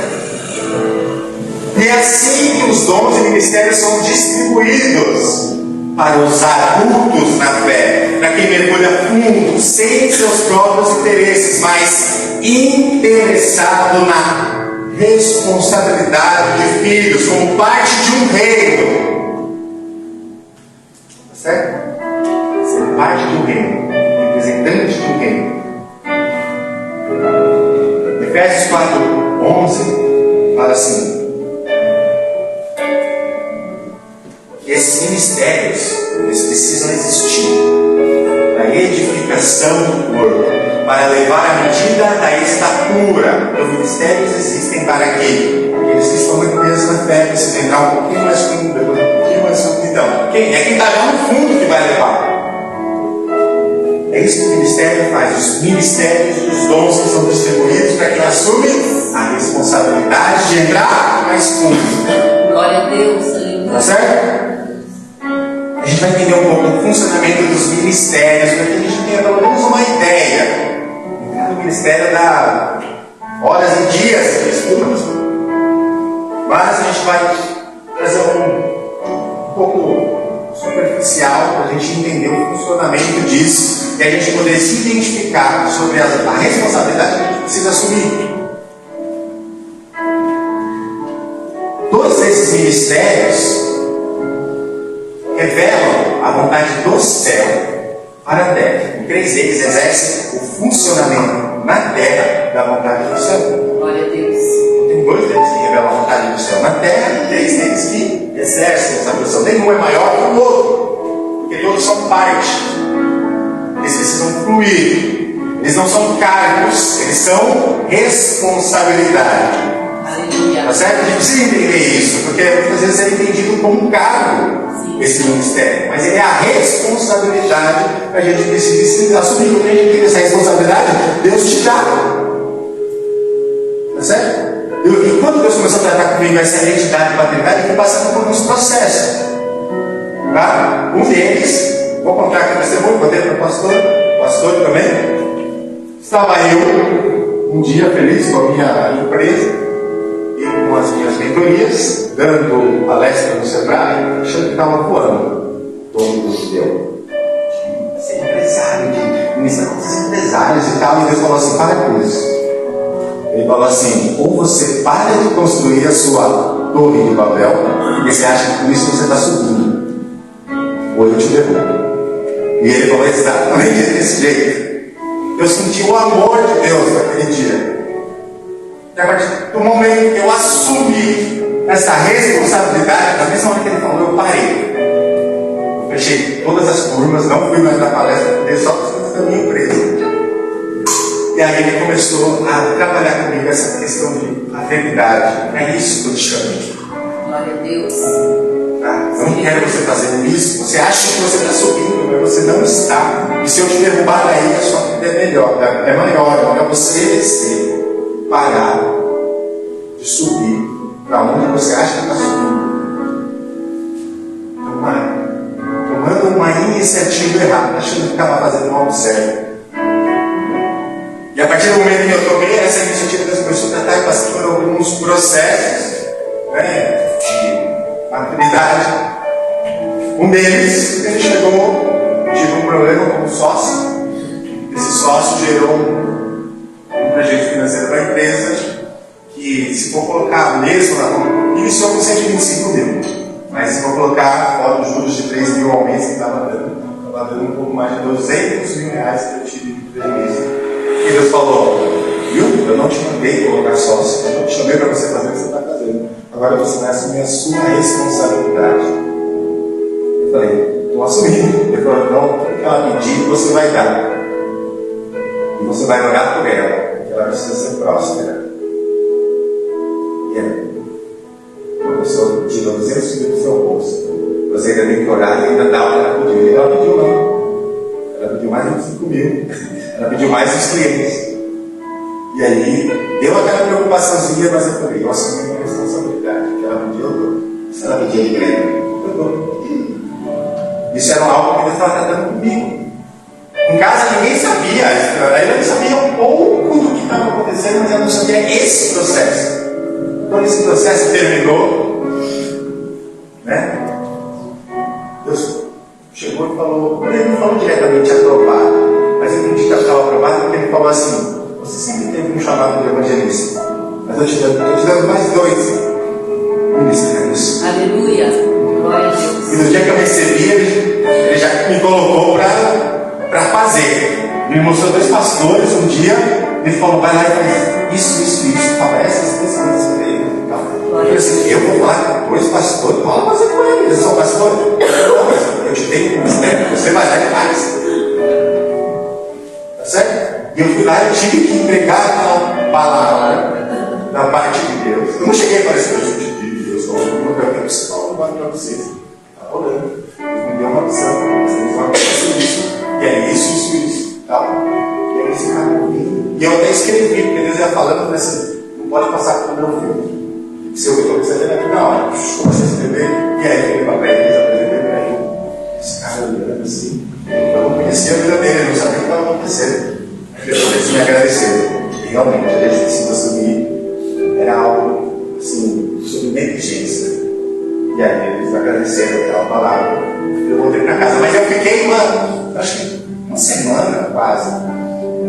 E é assim que os dons e ministérios são distribuídos para os adultos na fé, para quem mergulha fundo, sem seus próprios interesses, mas interessado na responsabilidade de filhos, como parte de um reino. Tá certo? Ser parte de um reino, representante de um reino. Efésios 4:11 fala assim: esses ministérios, eles precisam existir para a edificação do corpo, para levar a medida da estatura. Os ministérios existem para quê? Aqueles que estão muito presos na fé, precisam entrar um pouquinho mais fundo, depois um pouquinho mais fundo. Então, quem é quem está lá no fundo que vai levar? É isso que o ministério faz. Os ministérios, os dons que são distribuídos para quem assume a responsabilidade de entrar mais fundo. Glória a Deus, aleluia. Tá certo? A gente vai entender um pouco o funcionamento dos ministérios, para que a gente tenha pelo menos uma ideia. O ministério dá horas e dias de estudo, mas a gente vai trazer um pouco superficial para a gente entender o funcionamento disso e a gente poder se identificar sobre a responsabilidade que a gente precisa assumir. Todos esses ministérios revelam a vontade do céu para a terra. Em 3 deles exercem o funcionamento na terra da vontade do céu. Glória a Deus. Tem 2 deles que revelam a vontade do céu na terra e 3 deles que exercem essa função. Nenhum é maior que o outro, porque todos são parte. Eles precisam fluir. Eles não são cargos, eles são responsabilidade. Aleluia. Tá certo? A gente precisa entender isso, porque muitas vezes é entendido como um cargo, esse ministério, mas ele é a responsabilidade que a gente precisa assumir. Quando a gente tem essa responsabilidade, Deus te dá. Tá certo? E quando Deus começou a tratar comigo essa identidade paternidade, eu fui passando por uns processos. Tá? Um deles, vou contar aqui para você, vou contei para o pastor também. Estava eu um dia feliz com a minha empresa e com as minhas mentorias, dando palestra no Sebrae, achando que estava voando. Todo Deus deu. Ser empresário, de iniciar com os empresários e tal. E Deus falou assim: para com isso. Ele falou assim: ou você para de construir a sua torre de Babel, porque você acha que com isso você está subindo, ou eu te derrubo. E ele falou exatamente desse jeito. Eu senti o amor de Deus naquele dia. E a partir do momento que eu assumi essa responsabilidade, na mesma hora que ele falou, eu parei. Eu fechei todas as turmas, não fui mais na palestra, porque só as coisas da minha empresa. E aí ele começou a trabalhar comigo essa questão de paternidade. É isso que eu te chamo. Glória a Deus. Tá? Eu não quero você fazendo isso. Você acha que você está subindo, mas você não está. E se eu te derrubar daí, a sua vida é melhor, é maior. É melhor você descer. Parar de subir para onde você acha que está subindo. Tomando uma iniciativa errada, achando que estava fazendo algo certo. E a partir do momento que eu tomei essa iniciativa, Deus começou a tratar e passei por alguns processos, né, de maturidade. Um deles, ele chegou, tive um problema com o sócio. Esse sócio gerou um prejuízo financeiro para a empresa, que se for colocar mesmo na conta, iniciou com 125 mil, mas se for colocar fora os juros de 3 mil ao mês que estava dando um pouco mais de 200 mil reais que eu tive de prejuízo. Deus falou: viu? Eu não te mandei colocar sócio, eu não te chamei para você fazer o que você está fazendo. Agora você vai assumir a sua responsabilidade. Eu falei: estou assumindo. Ele falou: então, tudo que ela pedir, você vai dar. E você vai orar por ela, porque ela precisa ser próspera. E a pessoa tirou 200 mil do seu bolso. Você ainda tem que orar e ainda dá o que ela pediu. E ela pediu não. Ela pediu mais de 5 mil. Ela pediu mais dos clientes. E aí, deu aquela preocupaçãozinha, mas eu falei: eu assumi minha responsabilidade. O que ela pediu, eu dou. Se ela pedir emprego, eu dou. Isso era algo que Deus estava tratando comigo. Em casa ninguém sabia, eu não sabia um pouco do que estava acontecendo, mas eu não sabia esse processo. Quando esse processo terminou, né? Deus chegou e falou, ele não falou diretamente aprovado, mas eu entendi que estava aprovado porque ele falou assim: você sempre teve um chamado de evangelista, mas eu te dando mais 2 ministérios. Aleluia. Glória a Deus. E no dia que eu recebi, ele já me colocou para fazer. Me mostrou 2 pastores um dia. Ele falou: vai lá e faz isso. Fala essas 2 coisas para ele. Eu falei assim: eu vou lá com 2 pastores. Fala fazer com eles. Eles são pastores. Não, mas eu te tenho um ministério. Você vai lá e faz. Tá certo? E eu fui lá e tive que entregar aquela palavra da parte de Deus. Eu não cheguei a parecer de Deus. Eu preciso falar para vocês. Está rolando. Me deu uma visão. Vocês vão acontecer isso. E é isso. Tá? E aí esse cara comigo. E eu até escrevi, porque Deus ia falando assim: não pode passar pelo meu filho. Se eu estou recebendo aqui na hora, comecei a escrever. E aí eu peguei papel e apresentei para ele. Esse cara olhando assim. Eu não conhecia a vida dele, não sabia o que estava acontecendo. Eles me agradeceram. E realmente, a decisivo assumir era algo assim, sobre negligência. E aí eles agradeceram aquela palavra. Eu voltei para casa, mas eu fiquei uma semana quase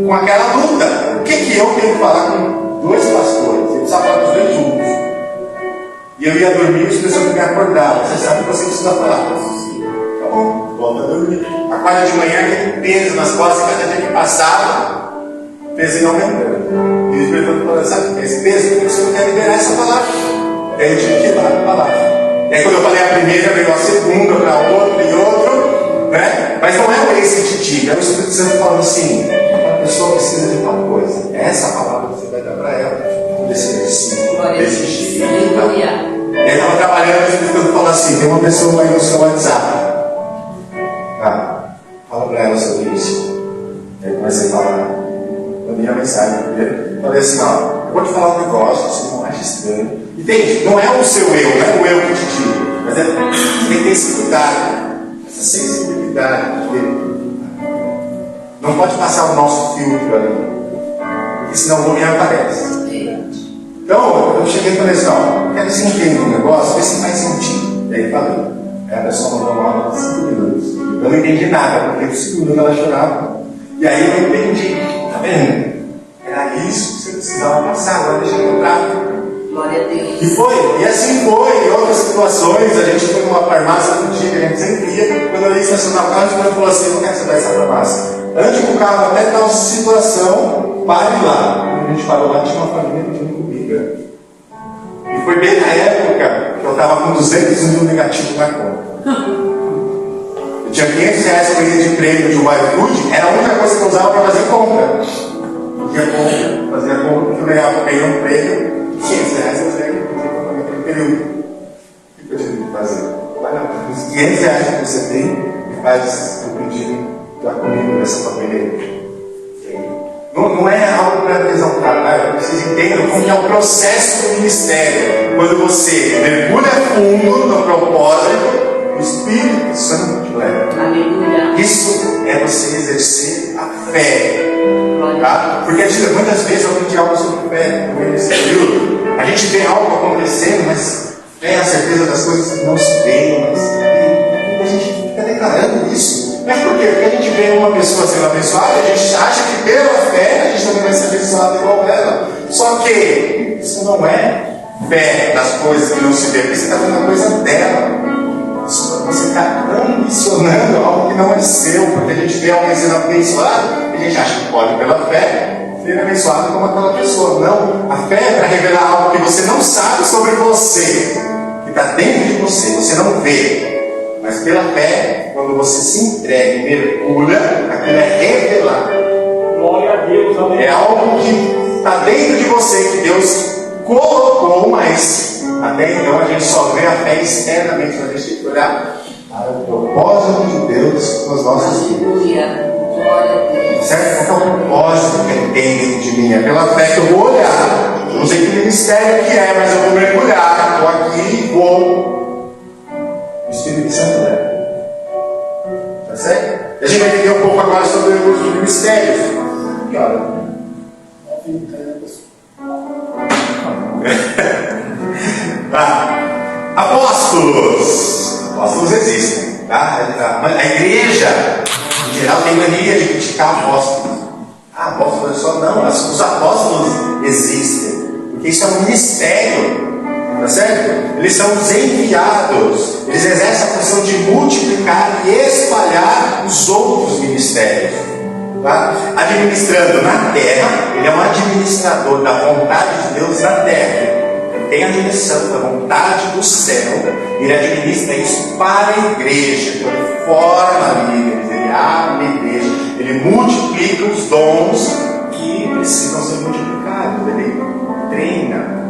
com aquela luta. O que eu tenho que falar com 2 pastores? Eu precisava falar dos 2 juntos. E eu ia dormir e as pessoas me acordavam. Você sabe que você precisa falar. Tá bom, volta a dormir. Acorda de manhã, aquele peso nas costas, cada dia que passava, o peso ia aumentando. E eles perguntam para sabe, esse peso, porque você não quer liberar essa palavra. E aí eu tive que ir lá a palavra. E aí quando eu falei a primeira, veio a segunda, para outra e outro, né? Mas não é esse que te diga, é o Espírito Santo falando assim: a pessoa precisa de tal coisa. Essa palavra você vai dar para ela, desse jeito. Aleluia. E aí estava trabalhando, o Espírito Santo falou assim: tem uma pessoa aí no seu WhatsApp. Tá? Fala para ela sobre isso. E aí comecei a falar, mandei a mensagem primeiro. Falei assim: ó, eu vou te falar um negócio, você não acha estranho. Entende? Não é o seu eu, não é o eu que te digo, mas é tem que ter esse cuidado, essa sensibilidade. Não pode passar o nosso filtro ali, porque senão o homem aparece. Então, eu cheguei e falei assim: ó, quero que você entenda um negócio, vê se faz sentido. E aí falei. Aí a pessoa mandou uma aula de 5 minutos. Eu não entendi nada, porque por 5 minutos ela chorava. E aí eu entendi, tá vendo? Era isso que você precisava passar, agora deixa eu trato. Glória a Deus. E assim foi, em outras situações, a gente foi numa farmácia antiga, a gente sempre ia, quando eu ia estacionar o carro, a gente falou assim: não quero saber dessa farmácia. Antes que o carro até tal situação, pare lá. Quando a gente parou lá, tinha uma família pedindo comida. E foi bem na época que eu estava com 200 mil negativos na conta. Eu tinha 500 reais que eu ia de prêmio de um iFood, era a única coisa que eu usava para fazer compra. Fazia compra, porque eu ganhei um prêmio. 500 reais eu usei naquele período. O que eu tive que fazer? Vai lá, os 500 reais que você tem, faz o pedido da comida dessa família. Não é algo para exaltar, vocês entendam como é o processo do ministério. Quando você mergulha fundo no propósito, o Espírito Santo te leva. Aleluia. Isso é você exercer a fé. Tá? Porque muitas vezes eu aprendi algo sobre fé nesse período. A gente vê algo acontecendo, mas tem a certeza das coisas que não se veem, mas a gente fica declarando isso. Mas por quê? Porque a gente vê uma pessoa sendo abençoada, a gente acha que pela fé a gente também vai ser abençoado igual ela. Só que isso não é fé das coisas que não se vê, porque você está vendo a coisa dela. Você está ambicionando algo que não é seu, porque a gente vê alguém sendo abençoado, e a gente acha que pode pela fé ser abençoado como aquela pessoa. Não, a fé é para revelar algo que você não sabe sobre você, que está dentro de você, você não vê. Mas pela fé, quando você se entrega e mergulha, aquilo é revelar. Glória a Deus, amém. É algo que está dentro de você, que Deus colocou, mas até então a gente só vê a fé externamente, mas a gente tem que olhar para o propósito de Deus nas nossas vidas. Aleluia. Glória a Deus. Certo? Qual é o propósito que Ele tem dentro de mim? É pela fé que eu vou olhar. Eu não sei que ministério que é, mas eu vou mergulhar. Estou aqui e vou. O Espírito Santo leva. Tá certo? E a gente vai entender um pouco agora sobre os ministérios. E olha. Apóstolos. Apóstolos existem. Tá? A igreja, em geral, tem mania de criticar apóstolos. Apóstolos é só não. Os apóstolos existem. Porque isso é um ministério. Tá certo? Eles são os enviados. Eles exercem a função de multiplicar e espalhar os outros ministérios. Tá? Administrando na terra, ele é um administrador da vontade de Deus na terra. Ele tem a direção da vontade do céu. Ele administra isso para a igreja. Então, ele forma líderes, ele abre a igreja, ele multiplica os dons que precisam ser multiplicados. Ele treina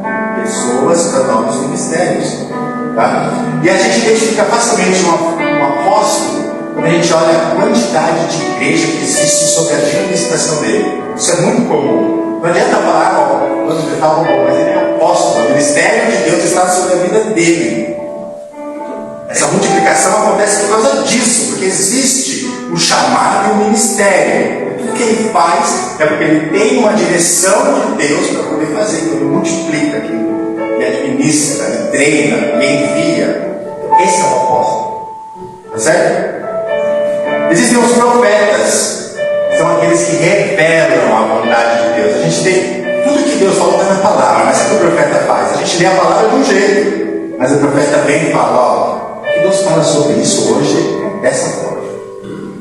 pessoas para novos ministérios. Tá? E a gente identifica facilmente um apóstolo quando a gente olha a quantidade de igreja que existe sobre a administração dele. Isso é muito comum. Não adianta falar, ó, ele estava bom, mas ele é apóstolo. O ministério de Deus está sobre a vida dele. Essa multiplicação acontece por causa disso, porque existe o chamado e o ministério. Tudo que ele faz é porque ele tem uma direção de Deus para poder fazer. Então ele multiplica aquilo, ele administra, ele treina, ele envia. Esse é o apóstolo. Tá certo? Existem os profetas, são aqueles que revelam a vontade de Deus. A gente tem tudo que Deus falou na palavra, mas o que o profeta faz? A gente lê a palavra de um jeito, mas o profeta vem e fala: ó, o que Deus fala sobre isso hoje é dessa forma.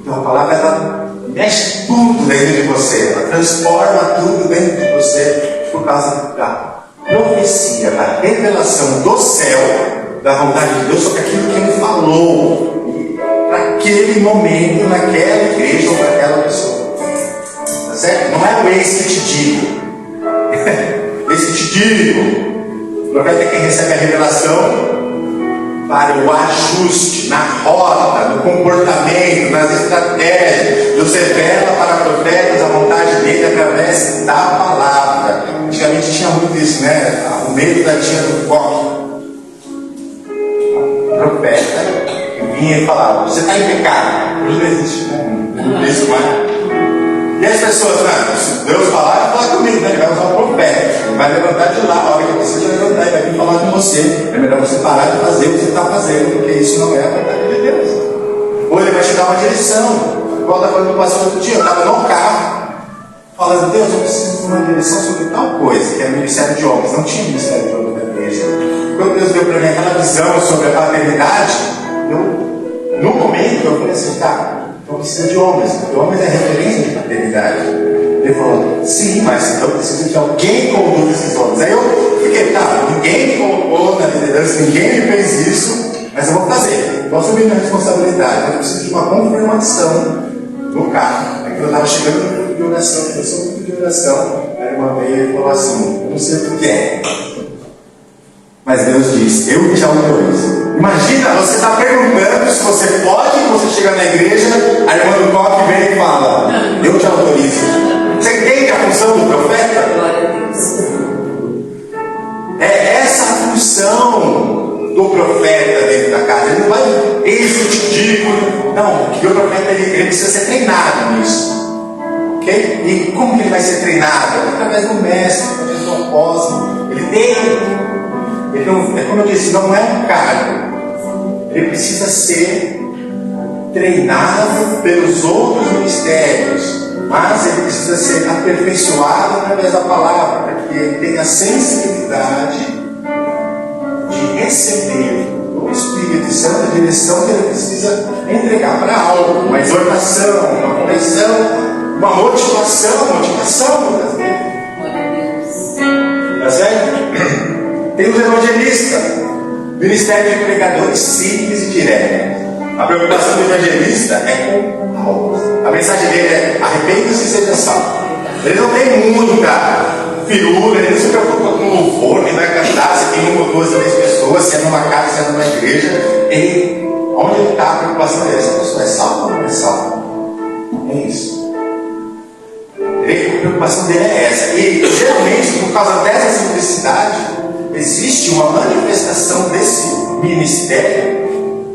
Então a palavra, ela mexe tudo dentro de você, ela transforma tudo dentro de você por causa da profecia, da revelação do céu, da vontade de Deus sobre aquilo que Ele falou para aquele momento, naquela igreja ou para aquela pessoa. Tá certo? Não é o eis que te digo. Eis que te digo. O profeta é quem recebe a revelação para o ajuste na rota, no comportamento, nas estratégias. Deus revela para profetas a vontade dele através da palavra. Antigamente tinha muito isso, né? O medo da tia do coque. O profeta vinha e falava: você está em pecado. Hoje não existe, né? Não existe mais. E as pessoas, se Deus falar, fala comigo, né? Ele vai usar o profeta, ele vai levantar de lá, a hora que você vai levantar, ele vai vir falar com você. É melhor você parar de fazer o que você está fazendo, porque isso não é a vontade de Deus. Ou ele vai te dar uma direção. Igual eu estava falando do pastor outro dia, eu estava no carro, falando: Deus, eu preciso de uma direção sobre tal coisa, que é o ministério de homens. Não tinha ministério de homens na igreja. Quando Deus deu para mim aquela visão sobre a paternidade, no momento eu falei assim: tá, então precisa de homens, porque homens é referência de paternidade. Ele falou: sim, mas então precisa de alguém que conduza esses homens. Aí eu fiquei: tá, ninguém me colocou na liderança, ninguém me fez isso, mas eu vou fazer, vou assumir minha responsabilidade. Eu preciso de uma confirmação no carro. Aí quando eu estava chegando no grupo de oração, eu sou um grupo de oração, a irmã veio e falou assim: eu não sei o que é, mas Deus disse: eu te autorizo. Imagina, você está perguntando se você pode, você chega na igreja, a irmã do coque vem e fala: eu te autorizo. Você entende a função do profeta? Glória a Deus. É essa a função do profeta dentro da casa. Ele não vai: eis que eu te digo. Não, porque o profeta ele precisa ser treinado nisso. Ok? E como que ele vai ser treinado? Através do mestre, através do apóstolo. Ele tem. Ele não, é como eu disse, não é um cargo. Ele precisa ser treinado pelos outros ministérios, mas ele precisa ser aperfeiçoado através da palavra, para que ele tenha a sensibilidade de receber do Espírito Santo a direção que ele precisa entregar para algo, uma exortação, uma correção. uma motivação muitas vezes. Glória a Deus. Tá certo? Tem os evangelistas, ministério de pregadores simples e direto. A preocupação do evangelista é com almas. A mensagem dele é: arrependa-se e seja salvo. Ele não tem muita firula, ele não se preocupa com louvor, ele vai cantar se tem 1 ou 2 ou 3 pessoas, se é numa casa, se é numa igreja. Onde ele está, a preocupação dele: essa pessoa é salva ou não é salva? É isso. A preocupação dele é essa. E geralmente, por causa dessa simplicidade, existe uma manifestação desse ministério,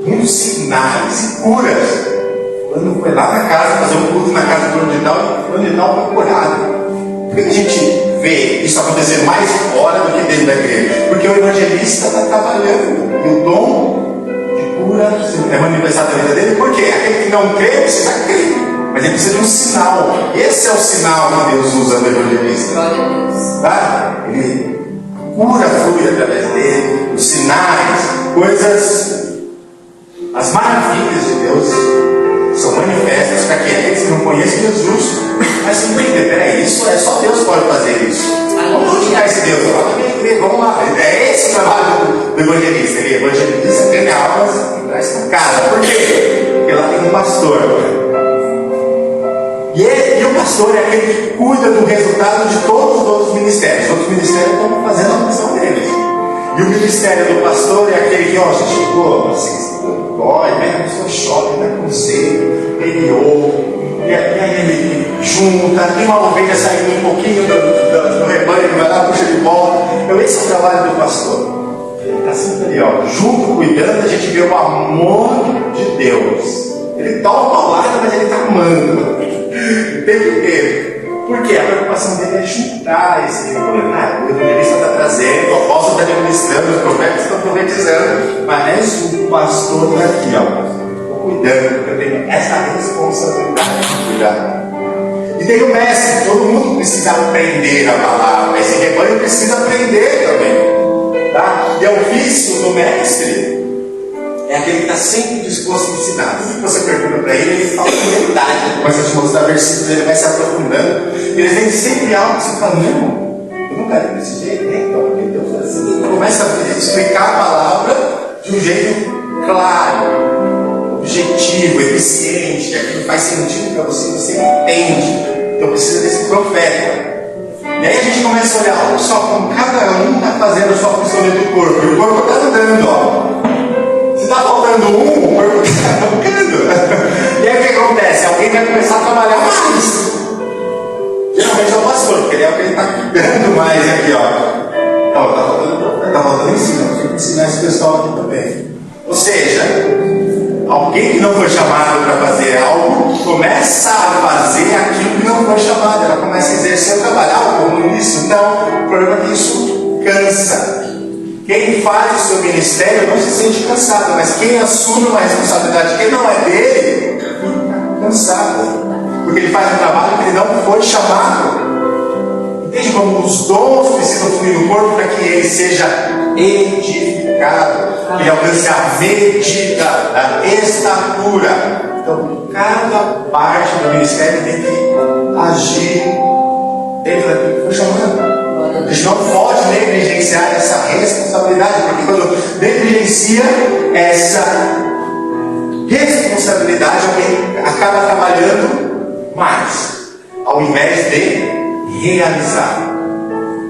muitos sinais e curas. Quando foi lá na casa fazer um culto na casa do fulano de tal foi curado. Por que a gente vê isso acontecer mais fora do que dentro da igreja? Porque o evangelista está trabalhando e o dom de cura é manifestado na vida dele. Por quê? Aquele que não crê precisa crer, mas ele precisa de um sinal. Esse é o sinal que Deus usa no evangelista. Glória a Deus. Tá? Ele cura flui através dele, os sinais, coisas, as maravilhas de Deus são manifestas para que aqueles que não conhecem Jesus, mas se entender, peraí, isso é só Deus pode fazer isso. Vamos glorificar esse Deus, vamos lá, é esse o trabalho do evangelista. Ele evangeliza, ganha almas e traz para casa. Por quê? Porque lá tem um pastor. E o pastor é aquele que cuida do resultado de todos os outros ministérios. Os outros ministérios estão fazendo a missão deles. E o ministério do pastor é aquele que, gente, vocês dói, né? A pessoa chora, dá conselho, ele ouve, e aí ele junta, tem uma ovelha saindo um pouquinho do rebanho, ele vai lá, puxa de volta. Então, esse é o trabalho do pastor. Ele está sempre ali, junto, cuidando, a gente vê o amor de Deus. Ele toma a palavra, mas ele está amando. O tempo inteiro. Por quê? A preocupação dele é juntar esse o evangelista está trazendo, o apóstolo está administrando, os profetas estão profetizando, mas o pastor está aqui, estou cuidando, porque eu tenho essa responsabilidade de cuidar. E tem o mestre, todo mundo precisa aprender a palavra, esse rebanho precisa aprender também. Tá? E o ofício do mestre é aquele que está sempre disposto a ensinar. Tudo que você pergunta para ele, ele fala com verdade. Ele começa a te mostrar versículos, ele vai se aprofundando. Eles têm sempre algo que você fala: não, eu não quero desse jeito, então, porque Deus é assim. Ele começa a explicar a palavra de um jeito claro, objetivo, eficiente, aquilo faz sentido para você, você entende. Então precisa desse profeta. E aí a gente começa a olhar, olha só, como cada um está fazendo a sua função dentro do corpo. E o corpo está andando, Se está faltando um, o corpo está andando. E aí o que acontece? Alguém vai começar a trabalhar mais. Geralmente é o pastor, porque ele é o que ele está cuidando mais aqui, está faltando ensino, eu tenho que ensinar esse pessoal aqui também. Ou seja, alguém que não foi chamado para fazer algo, começa a fazer aquilo que não foi chamado, ela começa a exercer o trabalho, como isso. Então, o problema é que isso cansa. Quem faz o seu ministério não se sente cansado, mas quem assume uma responsabilidade que não é dele, fica cansado. Porque ele faz um trabalho que ele não foi chamado. Entende como os dons precisam fluir no corpo para que ele seja edificado, que ele alcance a medida da estatura. Então, cada parte do ministério tem que agir dentro daquilo que foi chamado. A gente não pode negligenciar essa responsabilidade, porque quando negligencia essa responsabilidade, alguém acaba trabalhando mais, ao invés de realizar.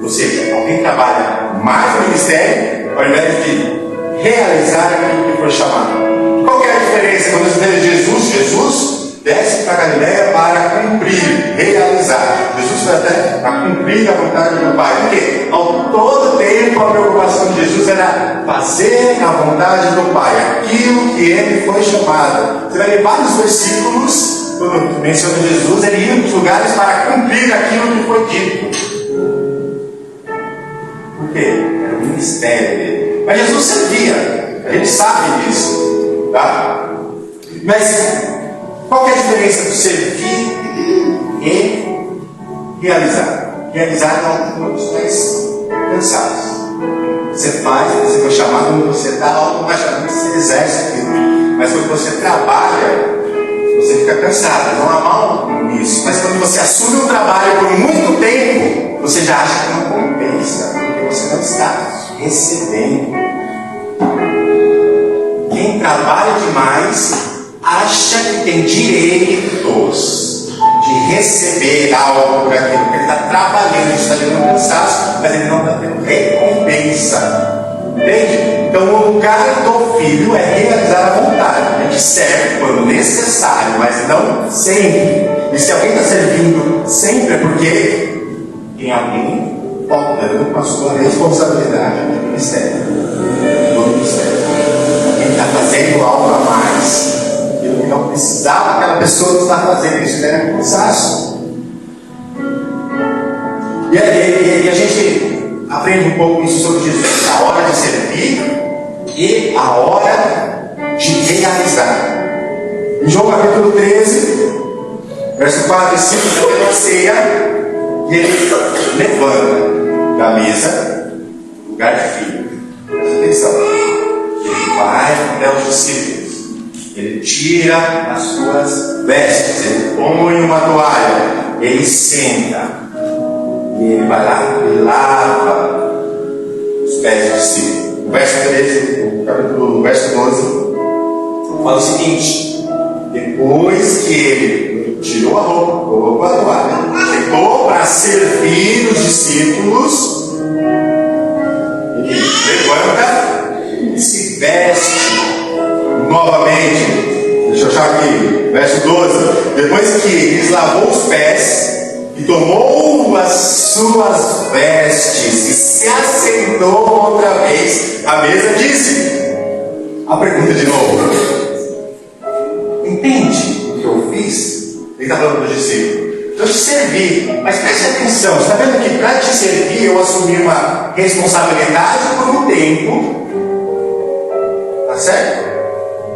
Ou seja, alguém trabalha mais no ministério, ao invés de realizar aquilo que foi chamado. Qual que é a diferença quando você vê Jesus? Jesus desce para a Galileia para cumprir, realizar. Jesus foi até para cumprir a vontade do Pai. Porque ao todo tempo a preocupação de Jesus era fazer a vontade do Pai, aquilo que ele foi chamado. Você vai ler vários versículos. Quando menciona Jesus, ele ia para os lugares para cumprir aquilo que foi dito. Por quê? Era o ministério dele. Mas Jesus servia, a gente sabe disso, tá? Mas qual que é a diferença do servir e realizar? Realizar é uma dos mais cansados. Você faz, você foi chamado, quando você está automaticamente, você exerce aquilo. Mas quando você trabalha, você fica cansado. Não há mal isso. Mas quando você assume um trabalho por muito tempo, você já acha que não compensa, porque você não está recebendo. Quem trabalha demais acha que tem direitos de receber algo por aquilo, porque ele está trabalhando, está tendo cansaço, mas ele não está tendo recompensa. Entende? Então o lugar do filho é realizar a vontade. A gente serve quando necessário, mas não sempre. E se alguém está servindo sempre é porque tem alguém faltando com a sua responsabilidade no ministério. Alguém está fazendo algo a mais. Aquilo que não precisava aquela pessoa estar fazendo. Isso era cansaço. E a gente aprende um pouco isso sobre Jesus. A hora de servir e a hora de realizar. Em João capítulo 13, verso 4 e 5, tem a ceia e ele levanta da mesa o lugar de filho. Presta atenção. Ele vai até os discípulos. Ele tira as suas vestes. Ele põe uma toalha. Ele senta. E ele vai lá e lava os pés do discípulo. O verso 13, o verso 12, fala o seguinte: depois que ele tirou a roupa, colocou a toalha, chegou para servir os discípulos, ele levanta e se veste novamente. Deixa eu achar aqui, verso 12. Depois que eles lavou os pés e tomou as suas vestes e se assentou outra vez à mesa, disse: a pergunta de novo, entende o que eu fiz? Ele está falando para o discípulo. Eu te servi, mas preste atenção, você está vendo que para te servir eu assumi uma responsabilidade por um tempo, tá certo?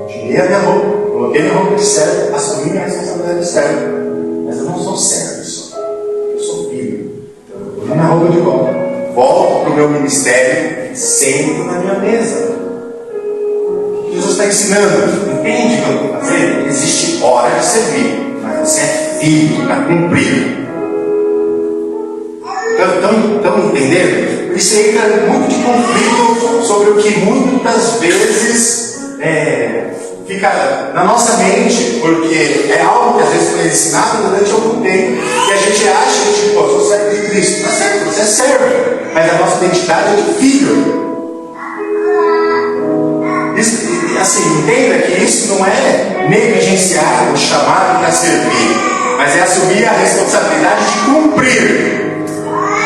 Tirei a minha roupa, coloquei minha roupa de servo, assumi minha responsabilidade de servo, mas eu não sou servo só, eu sou filho. Então eu coloquei minha roupa de volta, volto para o meu ministério, sento na minha mesa. Jesus está ensinando, entende o que eu estou fazendo? Existe hora de servir, mas você é filho para cumprir. Estão entendendo? Isso aí está muito de conflito sobre o que muitas vezes fica na nossa mente, porque é algo que às vezes foi ensinado durante algum tempo, e a gente acha que, tipo, eu sou servo de Cristo. Não é certo, você é servo, mas a nossa identidade é de filho. Assim, entenda que isso não é negligenciar o chamado para servir, mas é assumir a responsabilidade de cumprir.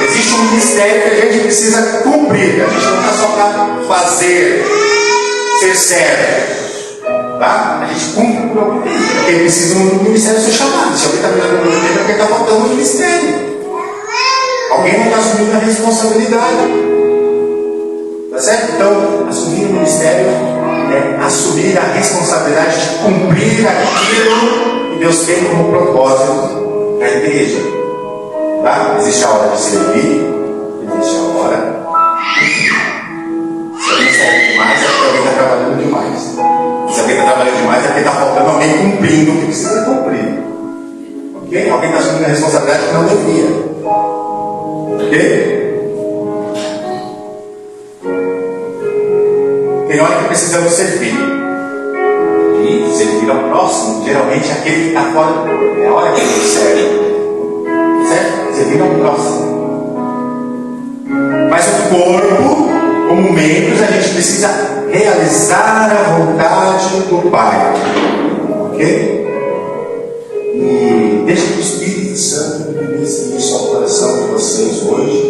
Existe um ministério que a gente precisa cumprir, a gente não está só para fazer, ser servo, tá? A gente cumpre por algum tempo, porque precisa do ministério ser chamado. Se alguém está mirando no tempo, é porque está faltando um ministério. Alguém não está assumindo a responsabilidade. Tá certo? Então, assumir o ministério é assumir a responsabilidade de cumprir aquilo que Deus tem como propósito na igreja. Tá? Existe a hora de servir, existe a hora de cumprir. Se alguém serve demais, é porque alguém está trabalhando demais. Se alguém está trabalhando demais, é porque está faltando alguém cumprindo o que precisa cumprir. Ok? Alguém está assumindo a responsabilidade que não devia. Ok? Tem hora que precisamos servir. E servir ao próximo, geralmente é aquele que está fora do corpo. É a hora que a gente serve. Certo? Servir ao próximo. Mas o corpo, como membros, a gente precisa realizar a vontade do Pai. Ok? E deixa que o Espírito Santo ministre isso ao coração de vocês hoje,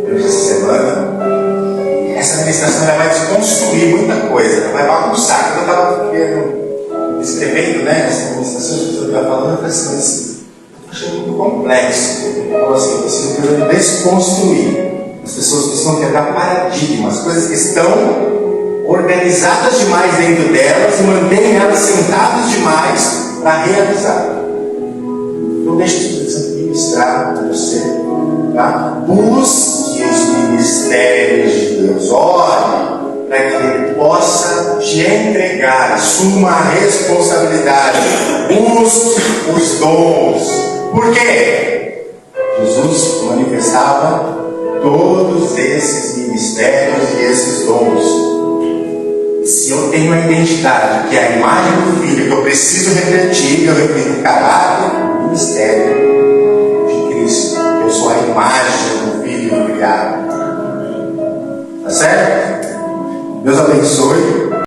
durante essa semana. Essa administração ela vai desconstruir muita coisa, ela vai bagunçar. Quando eu estava escrevendo, né, essa administração, que eu estava falando, eu falei assim, achei muito complexo. Então, assim, eu preciso desconstruir. As pessoas precisam quebrar paradigmas, coisas que estão organizadas demais dentro delas e mantêm elas sentadas demais para realizar. Então, deixa o Espírito Santo ministrar com você. Tá? Busque os ministérios de Deus, ore para que Ele possa te entregar, assuma a responsabilidade, busque os dons, Por quê? Jesus manifestava todos esses ministérios e esses dons. Se eu tenho uma identidade que é a imagem do Filho, que eu preciso refletir, eu reflito o caráter e o ministério de Cristo. Eu sou a imagem do Filho criado. Tá certo? Deus abençoe.